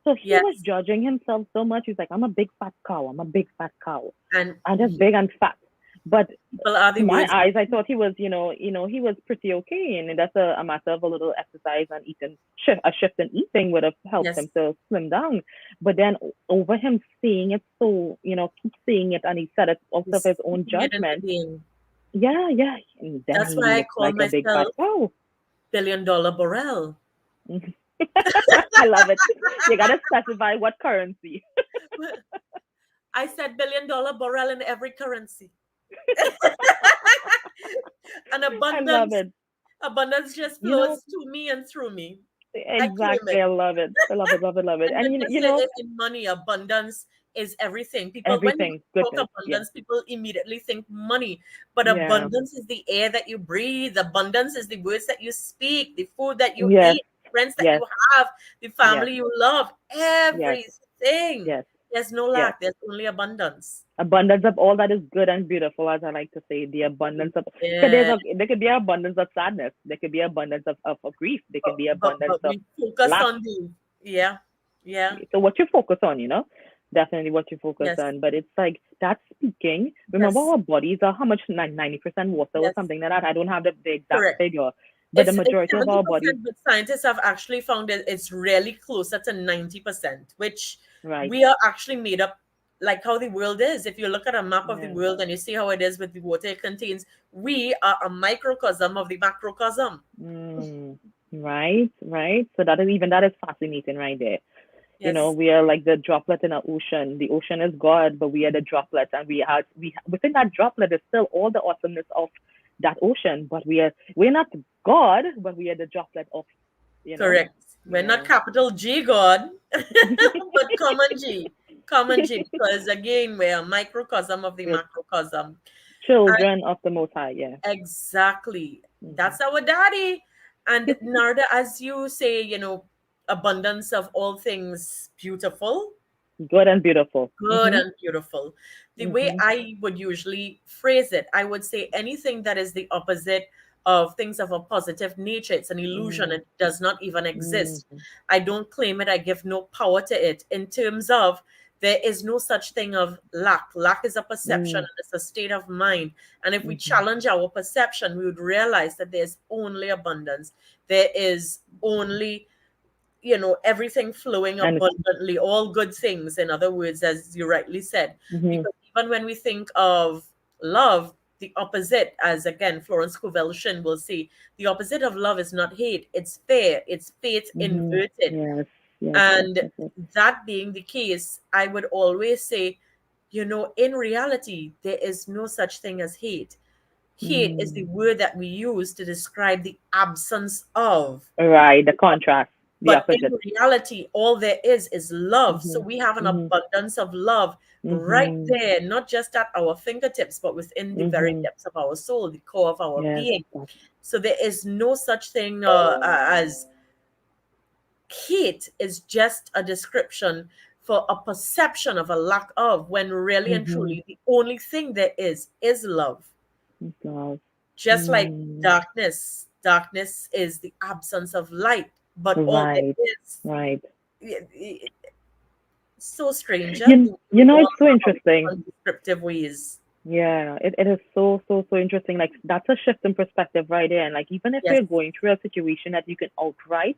So he was Yes. judging himself so much. He's like, I'm a big fat cow. I'm a big fat cow. And I'm just big and fat. But people are the to my words we eyes, I speak. thought he was, he was pretty okay, and that's a matter of a little exercise and eating, a shift in eating would have helped Yes. him to slim down. But then over him seeing it, so keep seeing it, and he said it out of He's his own speaking it into judgment. being. Yeah, yeah, and then That's he why I looked call like a big fat myself cow. $1 billion Borel. I love it. You gotta specify what currency. I said $1 billion Borel in every currency. And I love abundance, it. abundance just You know, flows to me and through me. I claim exactly. it. I love it. I love it. Love it. Love it. And And not just in money, abundance is everything. People, when you everything, talk goodness. Yeah, abundance, people immediately think money, but yeah. abundance is the air that you breathe. Abundance is the words that you speak, the food that you Yes, eat, the friends that yes, you have, the yes, family you love, yes, everything. yes, There's no yes. lack, there's only abundance. Abundance of all that is good and beautiful, as I like to say. The abundance of, because Yeah. there could be abundance of sadness. There could be abundance of grief. There But, can be but abundance but of we focus lack. on the, yeah, yeah, So what you focus on, definitely what you focus yes, on. But it's like that speaking. Remember, yes, our bodies are how much, 90% water or yes. something like that. I don't have the exact Correct. figure, but the It's majority of our bodies, 70%, but scientists have actually found that it's really closer to 90%, which right? we are actually made up like how the world is. If you look at a map of the Yeah. world and you see how it is with the water it contains, we are a microcosm of the macrocosm. Mm, right, right. So that is fascinating right there. Yes, We are like the droplet in an ocean. The ocean is God, but we are the droplet, and within that droplet is still all the awesomeness of that ocean. But we're not God, but we are the droplet of, you know, correct. We're not yeah. capital G God, but common G. Common G, because again, we're a microcosm of the We're macrocosm. children of the Most High. Yeah. Exactly. Hmm. That's our daddy. And Narda, as you say, abundance of all things beautiful, Good and beautiful. good and beautiful. The way Hmm. I would usually phrase it, I would say anything that is the opposite of things of a positive nature, it's an illusion. Mm, It does not even mm, exist. I don't claim it. I give no power to it in terms of there is no such thing of lack. Lack is a perception mm, and it's a state of mind. And if we hmm. challenge our perception, we would realize that there's only abundance. There is only everything flowing And abundantly, all good things, in other words, as you rightly said. hmm. Because even when we think of love, the opposite, as again Florence Scovel Shinn will say, the opposite of love is not hate, it's fear, it's faith Hmm. inverted. Yes, yes, yes, And yes, yes. that being the case, I would always say, in reality, there is no such thing as hate. Hate is the Mm. word that we use to describe the absence of. Right, the contrast, the But in opposite. reality, all there is love. So Mhm, we have an mhm, abundance of love right mhm, there, not just at our fingertips, but within the very mhm. depths of our soul, the core of our Yes. being. So there is no such thing as hate, is just a description for a perception of a lack of, when really and Mhm. truly the only thing there is love. Love. Just like Mm. darkness is the absence of light, but all there Right, is, right. So strange. Huh? You We know, all it's so have interesting. our descriptive ways. Yeah, it is so interesting. Like that's a shift in perspective right there. And like even if Yes, you're going through a situation that you can outright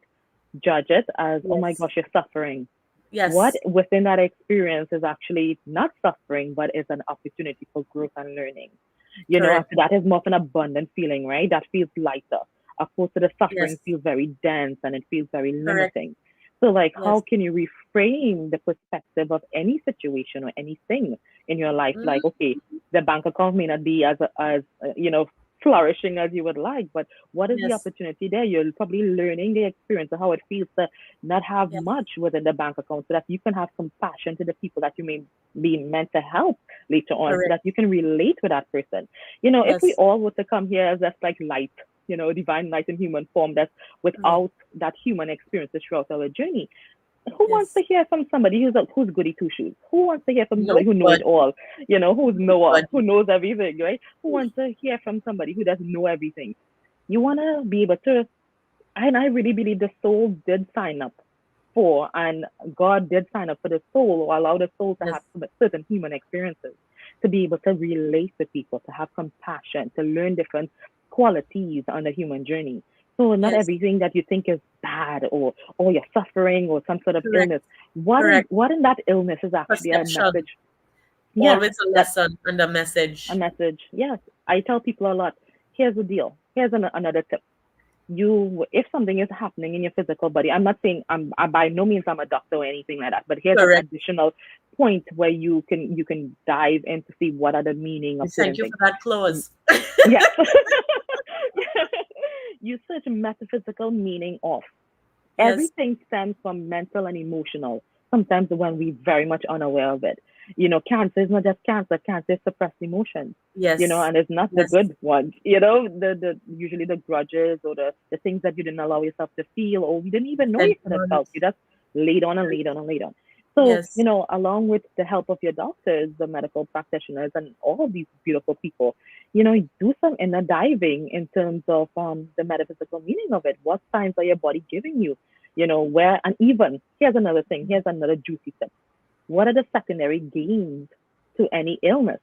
judge it as, oh my yes, gosh, you're suffering. What yes. within that experience is actually not suffering, but is an opportunity for growth and learning. You know, Correct. after that is more of an abundant feeling, right? That feels lighter. Opposed to the suffering Yes, feels very dense and it feels very correct. limiting. So like how Yes. can you reframe the perspective of any situation or anything in your life? Like, Mhm. okay, the bank account may not be as flourishing as you would like, but what is the Yes, opportunity there? You're probably learning the experience of how it feels to not have yes, much within the bank account so that you can have compassion to the people that you may be meant to help later on so correct. that you can relate with that person. You know, if we Yes, all were to come here as just like light, divine light in human form that's correct. without that human experiences throughout our journey, who wants Yes. to hear from somebody who's goody two shoes? Who wants to hear from somebody who know it Nobody, all? Who's Noah, who nobody. knows everything, right? Who wants to hear from somebody who doesn't know everything? You wanna be able to, and I really believe the soul did sign up for, and God did sign up for the soul or allow the soul to Yes, have certain human experiences to be able to relate with people, to have compassion, to learn different qualities on the human journey. So not yes. everything that you think is bad or you're suffering or some sort of Correct, illness. What in correct. what in that illness is actually a Perception. message? Yes, Always a that lesson and a a message. message. Yes, I tell people a lot. Here's the deal. Here's another tip. If something is happening in your physical body, I'm not saying by no means I'm a doctor or anything like that, but here's an Correct. additional point where you can dive in to see what are the meaning of Thank certain you things. for that clause. Yes. You search metaphysical meaning of Yes, everything stems from mental and emotional, sometimes when we very much unaware of it. Cancer is not just cancer, cancer is suppressed emotions, yes, and it's not the yes. good ones, the usually the grudges or the things that you didn't allow yourself to feel or you didn't even know you could have felt. You Sentiments. just laid on and laid on and laid on. So, Yes, along with the help of your doctors, the medical practitioners, and all of these beautiful people, do some inner diving in terms of the metaphysical meaning of it. What signs are your body giving you? Where, and even here's another thing, here's another juicy tip. What are the secondary gains to any illness?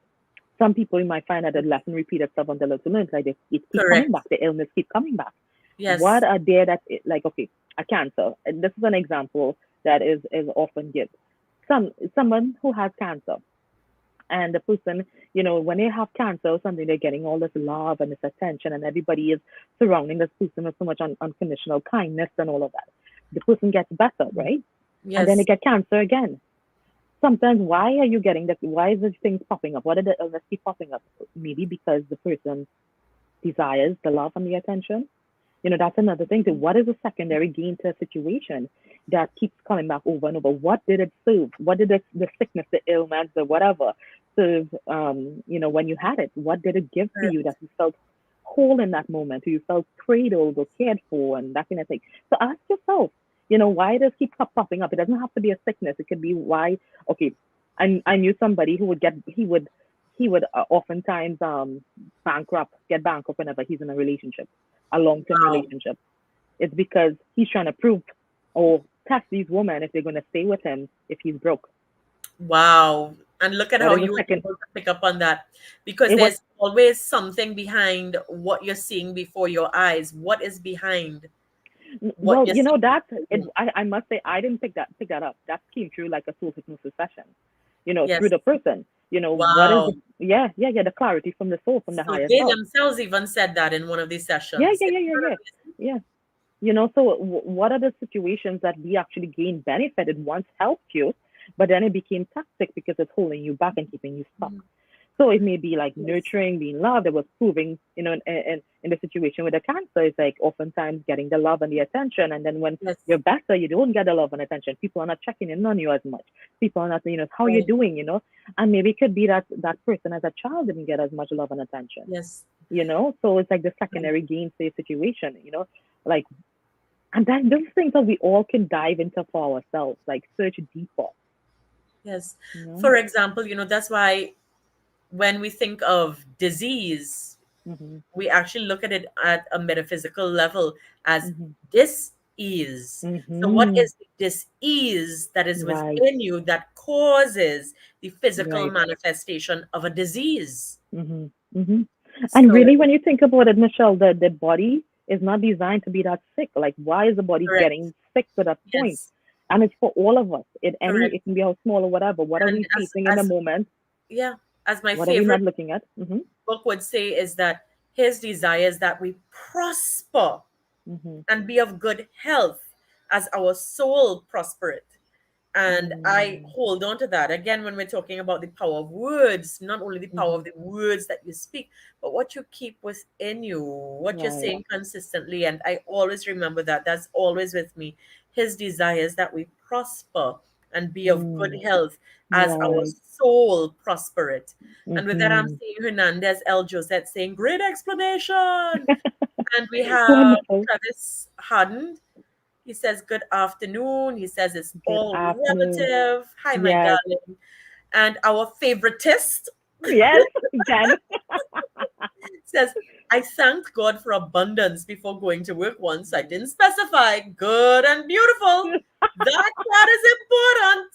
Some people you might find that the lesson repeat itself until it's learned, like it keep coming correct. back, the illness keep coming back. What Yes, are there that like, okay, a cancer, and this is an example that is often given. Someone who has cancer, and the person, when they have cancer or something, they're getting all this love and this attention, and everybody is surrounding this person with so much unconditional kindness and all of that. The person gets better, right? And then they yes. get cancer again. Sometimes, why are you getting that? Why is this thing popping up? What are the illness keep popping up? Maybe because the person desires the love and the attention. That's another thing too. What is a secondary gain to a situation that keeps coming back over and over? What did it serve? What did the sickness, the illness, the whatever serve? When you had it, what did it give to you Correct. that you felt whole in that moment, or you felt cradled or cared for, and that kind of thing. So ask yourself, why does keep popping up? It doesn't have to be a sickness. It could be why. Okay, I knew somebody who would get he would oftentimes get bankrupt whenever he's in a relationship, a long term Wow. relationship. It's because he's trying to prove or test these women if they're going to stay with him if he's broke. Wow. And look at What how is the you were second? able to pick up on that because It was there's always something behind what you're seeing before your eyes. What is behind what well, you're seeing? that I must say I didn't pick that up. That came through like a soul hypnosis session, through Yes. the person. What is the Wow. yeah, the clarity from the soul, from the So higher they self. themselves even said that in one of these Yeah, sessions. yeah, Isn't yeah, yeah, that yeah, yeah. So what are the situations that we actually gained benefit? It once helped you, but then it became toxic because it's holding you back and keeping you stuck. amazing? So it may be like Yes. nurturing, being loved. It was proving, in the situation with the cancer, it's like oftentimes getting the love and the attention. And then when Yes. you're better, you don't get the love and attention. People are not checking in on you as much. People are not, how you're Right. doing. And maybe it could be that that person as a child didn't get as much love and attention. Yes. So it's like the Right. secondary gainstay situation. Like, and that those things that we all can dive into for ourselves, like search deeper. Yes. You know? For example, that's why when we think of disease, Mm-hmm. we actually look at it at a metaphysical level as Mm-hmm. this. ease. So, what Mm-hmm. is this ease that is Right. within you that causes the physical Right. manifestation of a disease? Mm-hmm. Mm-hmm. And So, really, when you think about it, Michelle, the body is not designed to be that sick. Like, why is the body correct. getting sick to that point? Yes, And it's for all of us. correct. It can be how small or whatever. What are And we facing in the moment? yeah, as my What are we not favorite looking at? Mm-hmm. book would say, is that his desire is that we prosper Mm-hmm. and be of good health as our soul prospereth. And I Mm. hold on to that. Again, when we're talking about the power of words, not only the power Mm-hmm. of the words that you speak, but what you keep within you, what you're Right. saying consistently. And I always remember that. That's always with me. His desire is that we prosper and be of good Mm. health as our Right. soul prospereth. And with that, I'm Mm-hmm. seeing Hernandez L. Josette saying, great explanation. And we have Wonderful. Travis Harden. He says, good afternoon. He says, it's Good all afternoon. relative. Hi, my Yes. darling. And our favoritist Yes. Jen. says, I thanked God for abundance before going to work once. I didn't specify. Good and beautiful. That part is important.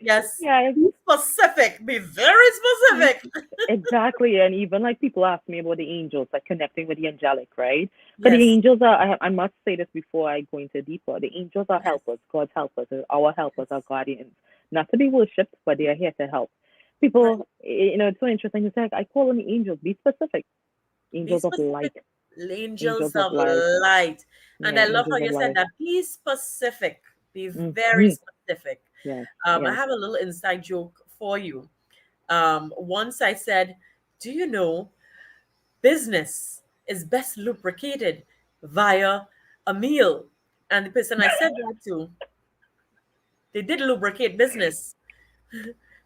Yes. Yes. Be specific. Be very specific. Exactly. And even like people ask me about the angels, like connecting with the angelic, right? Because the Yes. angels are, I must say this before I go into deeper, the angels are Yes. helpers, God's helpers, our helpers, our Yes. guardians, not to be worshipped, but they are here to help. Right. People, it's so interesting. It's like, I call them the angels, be specific. Be Angels of specific. light, Angels angels of of light. light. And Yeah, I love how angels of you said light. that. Be specific. Be very Mm-hmm. specific. Yes, I yes. have a little inside joke for you. Once I said, do you know business is best lubricated via a meal? And the person I said that to, they did lubricate business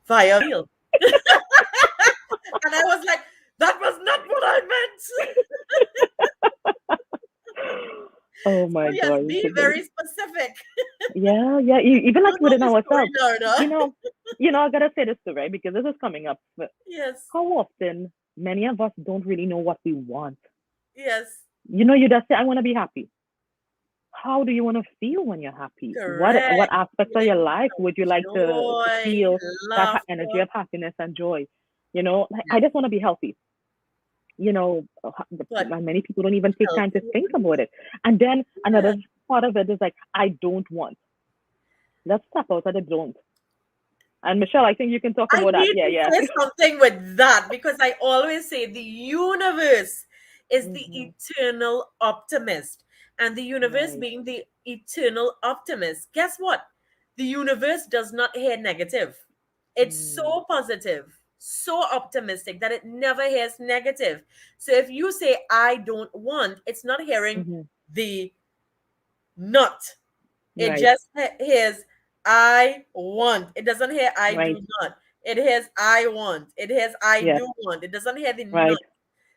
via a meal. And I was like, that was not what I meant. Oh So my yes, God. be very specific. Yeah, yeah. Even You like know within the story, ourselves, Narda. you know, I gotta say this too, right? Because this is coming up. But Yes, how often many of us don't really know what we want? yes, You just say, "I want to be happy." How do you want to feel when you're happy? What correct. aspects of your Feeling life of would you like to joy, feel that energy laughter. of happiness and joy? Like, I Yes. just want to be healthy. But Many people don't even take time to healthy, think about it. And then yeah. another part of it is like, I don't want. Let's step out of the don't. And Michelle, I think you can talk I about that. need Yeah, to yeah. say something with that because I always say the universe is the Hmm. eternal optimist. And the universe Right. being the eternal optimist, guess what? The universe does not hear negative. It's Mm. so positive, so optimistic that it never hears negative. So if you say, I don't want, it's not hearing Hmm. the not. It Right. just hears I want. It doesn't hear I Right. do not. It hears I want. It hears I Yes. do want. It doesn't hear the not. Right.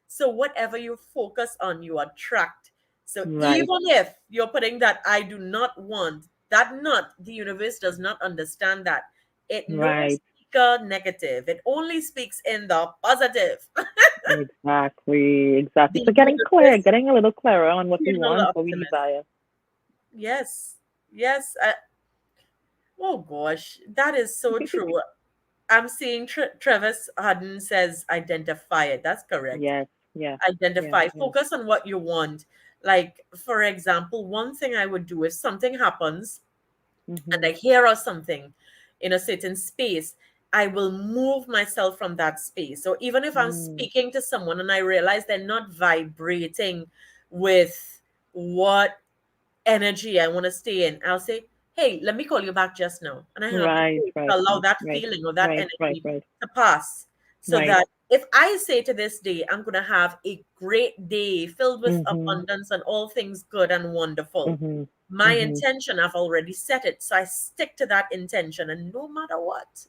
So whatever you focus on, you attract. So Right. even if you're putting that I do not want, that not, the universe does not understand that. It no Right. speaker negative. It only speaks in the positive. Exactly. Exactly. The So getting clear, universe, getting a little clearer on what we eternal want, what we optimist. desire. Yes. Yes. Oh gosh, that is so true. I'm seeing Travis Hudden says identify it. That's correct. Yes. Yeah. Yeah. Identify. Yeah. Focus on what you want. Like, for example, one thing I would do if something happens and Mm-hmm. I hear of something in a certain space, I will move myself from that space. So even if I'm Mm. speaking to someone and I realize they're not vibrating with what energy I want to stay in, I'll say, hey, let me call you back just now. And I hang up the Right. phone to Right. allow Right. that Right. feeling or that Right. Right. energy Right. to pass. So Right. that if I say to this day, I'm going to have a great day filled with Mm-hmm. abundance and all things good and wonderful, Mm-hmm. my Mm-hmm. intention, I've already set it. So I stick to that intention. And no matter what,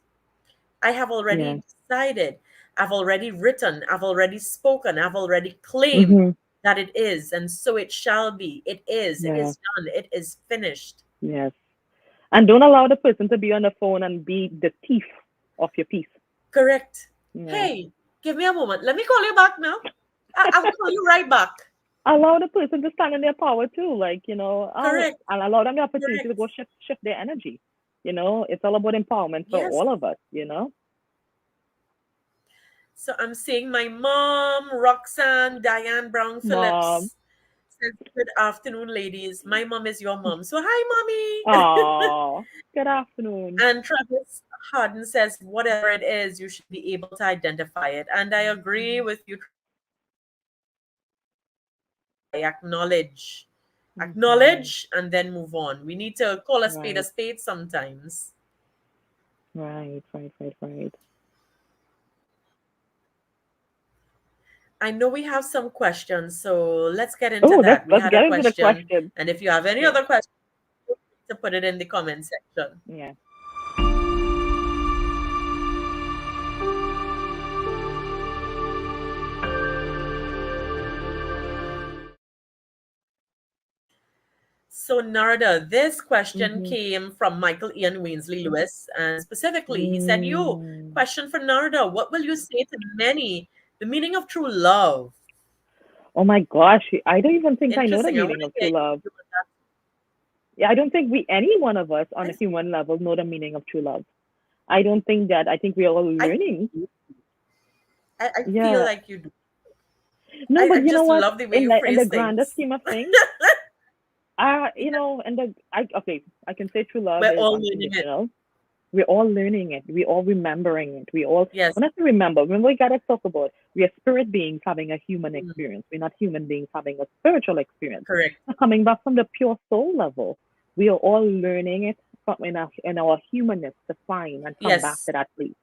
I have Yeah. already decided, I've already written, I've already spoken, I've already claimed Mm-hmm. that it is. And so it shall be. It Yeah. is done, it is finished. Yes. And don't allow the person to be on the phone and be the thief of your peace. Correct. Yeah. Hey, give me a moment. Let me call you back now. I'll call you right back. allow the person to stand in their power too. Like, Correct. I'll allow them the opportunity to Correct. go shift their energy. It's all about empowerment for Yes. all of us. So I'm seeing my mom, Roxanne, Diane Brown Mom, Phillips says, "Good afternoon, ladies. My mom is your mom." So hi, mommy. oh, good afternoon. And Travis Harden says, whatever it is, you should be able to identify it. And I agree with you, Travis. We need to identify, acknowledge, Hmm. and then move on. We need to call a Right, spade sometimes. right, right, right, right. I know we have some questions, so let's get into Oh, let's that. We let's had a get into the question, question. and if you have any Yeah, other questions, feel free to put it in the comment section. yeah. So, Narda, this question Mm-hmm. came from Michael Ian Winsley Lewis, and specifically, he said, "You, Mm. question for Narda, what will you say to many the meaning of true love?" Oh my gosh, I don't even think I know the Interesting. I want meaning to of hear true your love. view on that. Yeah, I don't think any one of us on a I, human level know the meaning of true love. I don't think that. I think we're all I think learning. you do. I feel Yeah. like you do. No, I but you know just what? love the way In you the phrase grander things. scheme of things, and okay, I can say true love We're is all learning it. unconditional. We're all learning it. We're all remembering it. Yes. when I say remember, we gotta talk about we are spirit beings having a human Mm, experience. We're not human beings having a spiritual experience. correct. So coming back from the pure soul level, we are all learning it from in our humanness to find and come back Yes. to that place.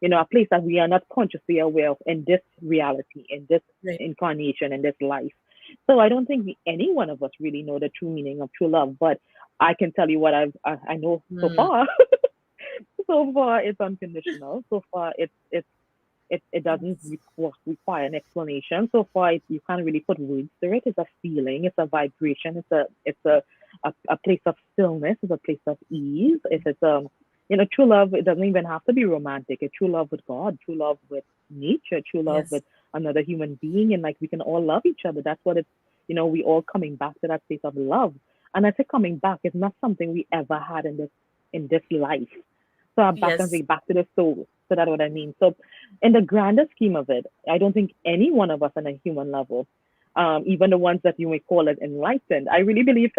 A place that we are not consciously aware of in this reality, in this Right. incarnation, in this life. So I don't think any one of us really know the true meaning of true love, but I can tell you what I know so Mm, far. So far, it's unconditional. So far, it doesn't yes. require an explanation. So far, you can't really put words to it. It's a feeling. It's a vibration. It's a place of stillness. It's a place of ease. It's true love. It doesn't even have to be romantic. It's true love with God. True love with nature. True love Yes. with another human being, and like we can all love each other. That's what it's. We all coming back to that place of love. And I say coming back is not something we ever had in this life. So I'm back and Yes. back to the soul. So that's what I mean. So in the grander scheme of it, I don't think any one of us on a human level, even the ones that you may call it enlightened, I really believe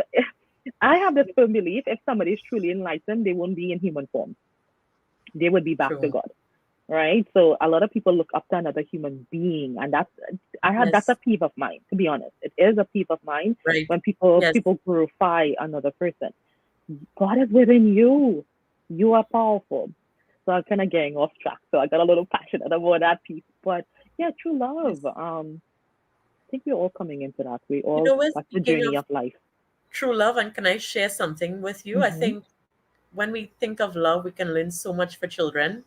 I have this firm belief if somebody is truly enlightened, they won't be in human form. They would be back to True. God. Right? So a lot of people look up to another human being, and that's a Yes. peeve of mine, to be honest. It is a peeve of mine Right. when people Yes. people glorify another person. God is within you. You are powerful. So I'm kind of getting off track. So I got a little passionate about that piece. But yeah, true Yes. love. I think we're all coming into that. We You all know, we're that's the speaking journey of of life. true love, and can I share something with you? I Mm-hmm. think when we think of love, we can learn so much from children.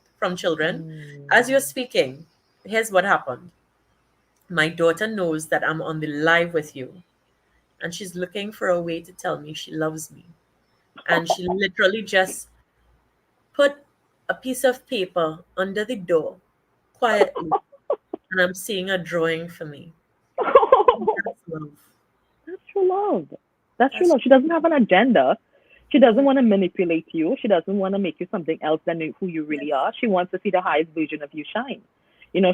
As you're Mm. speaking, here's what happened. My daughter knows that I'm on the live with you, and she's looking for a way to tell me she loves me. And she literally just put a piece of paper under the door quietly, and I'm seeing a drawing for me. That's love. That's true love. That's true That's love. She doesn't have an agenda. She doesn't no. want to manipulate you. She doesn't want to make you something else than who you really Yes. are. She wants to see the highest version of you shine.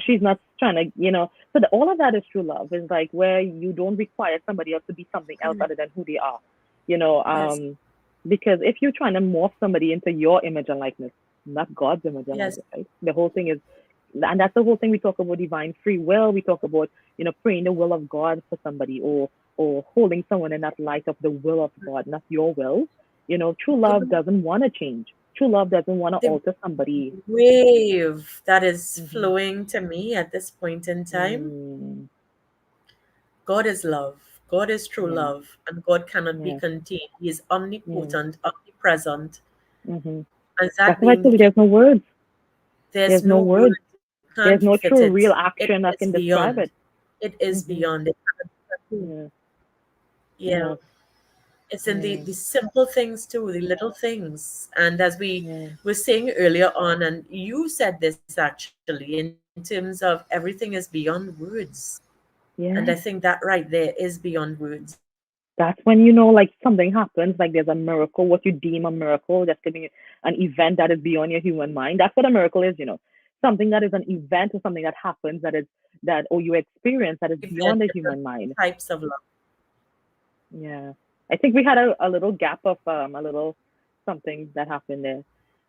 She's not trying to. So all of that is true love. It's like where you don't require somebody else to be something else Correct. other than who they are. You know, Yes. um, because if you're trying to morph somebody into your image and likeness, not God's image and Yes. likeness, right? The whole thing is, and that's the whole thing we talk about divine free will. We talk about praying the will of God for somebody, or holding someone in that light of the will of God, not your will. True love Even doesn't want to change. True love doesn't want to the alter somebody. wave that is Mm-hmm. flowing to me at this point in time. Mm, God is love. God is true yeah, love, and God cannot be yeah, contained. He is yeah. omnipotent, omnipresent. Mm-hmm. And That's that why I being the told you case, there's no words. there's There's no no words. word you There's can't no fit true real it. It action that is can describe beyond. it. It is Mm-hmm. beyond. It cannot be contained. Yeah, Yeah. yeah, It's in the yeah, the simple things too, the little things. And as we yeah. were saying earlier on, and you said this actually, in terms of everything is beyond words. And I Yes. think that right there is beyond words. That's when you know, like something happens, like there's a miracle, what you deem a miracle, that could be an event that is beyond your human mind. That's what a miracle is, you know. Something that is an event or something that happens that is that or you experience that is I believe beyond the there are human mind. different types of love. Yeah. I think we had a little gap of a little something that happened there.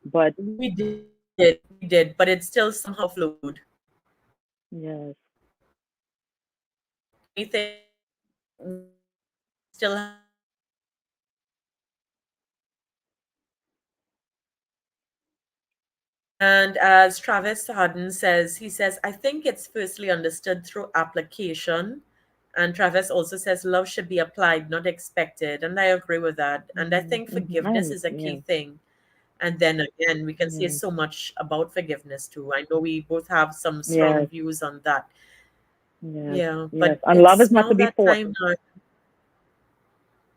But We did, but it still somehow flowed. yes. Anything, we still have And as Travis Harden says, he says, I think it's firstly understood through application. And Travis also says, love should be applied, not expected. And I agree with that. And I think Mm-hmm. forgiveness is a key Yeah. thing. And then again, we can say Yeah. so much about forgiveness too. I know we both have some strong Yes. views on that. Yes. Yeah, Yes. but And love is it's not to now be that forced. time now.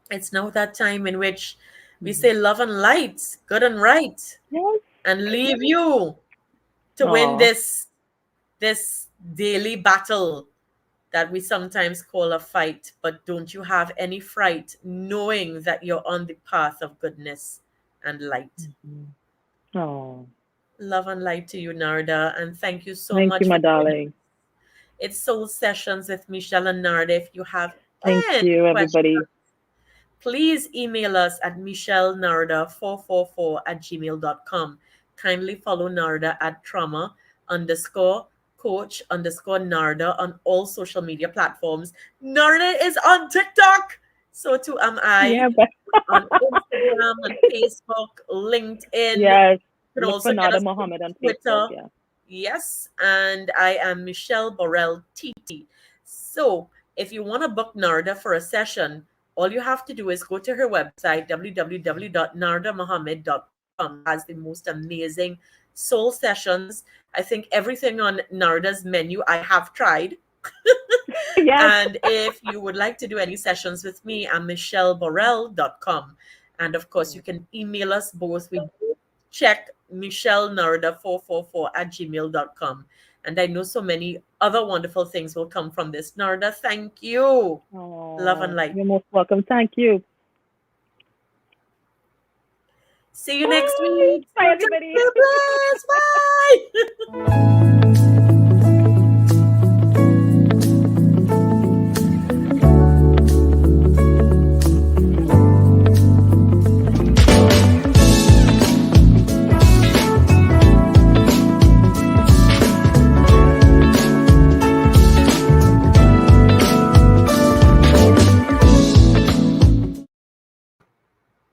It's now that time in which we Mm-hmm. say love and light, good and right, Yes. and leave you to win Oh. this daily battle that we sometimes call a fight. But don't you have any fright knowing that you're on the path of goodness and light. Mm-hmm. Oh. Love and light to you, Narda, and thank you so Thank you, much my for joining. darling. It's Soul Sessions with Michelle and Narda. If you have Thank any you, questions, everybody. please email us at michellenarda444 at gmail.com. Kindly follow Narda at trauma underscore coach underscore Narda on all social media platforms. Narda is on TikTok. So too am I Yeah, but on Instagram and Facebook, LinkedIn. You yes. can Look for also get Nada us on Mohammed on Facebook. Twitter. Yeah. Yes, and I am Michelle Borrell TT. So, if you want to book Narda for a session, all you have to do is go to her website, www.nardamohammed.com. She has the most amazing soul sessions. I think everything on Narda's menu I have tried. Yes. And if you would like to do any sessions with me, I'm michelleborrell.com. And of course, you Yes. can email us both. We check michellenarda444 at gmail.com. And I know so many other wonderful things will come from this. Narda, thank you. Love and Oh, light. you're most welcome. Thank you. See you next Bye. week. Bye, Sometimes everybody. God bless. Bye.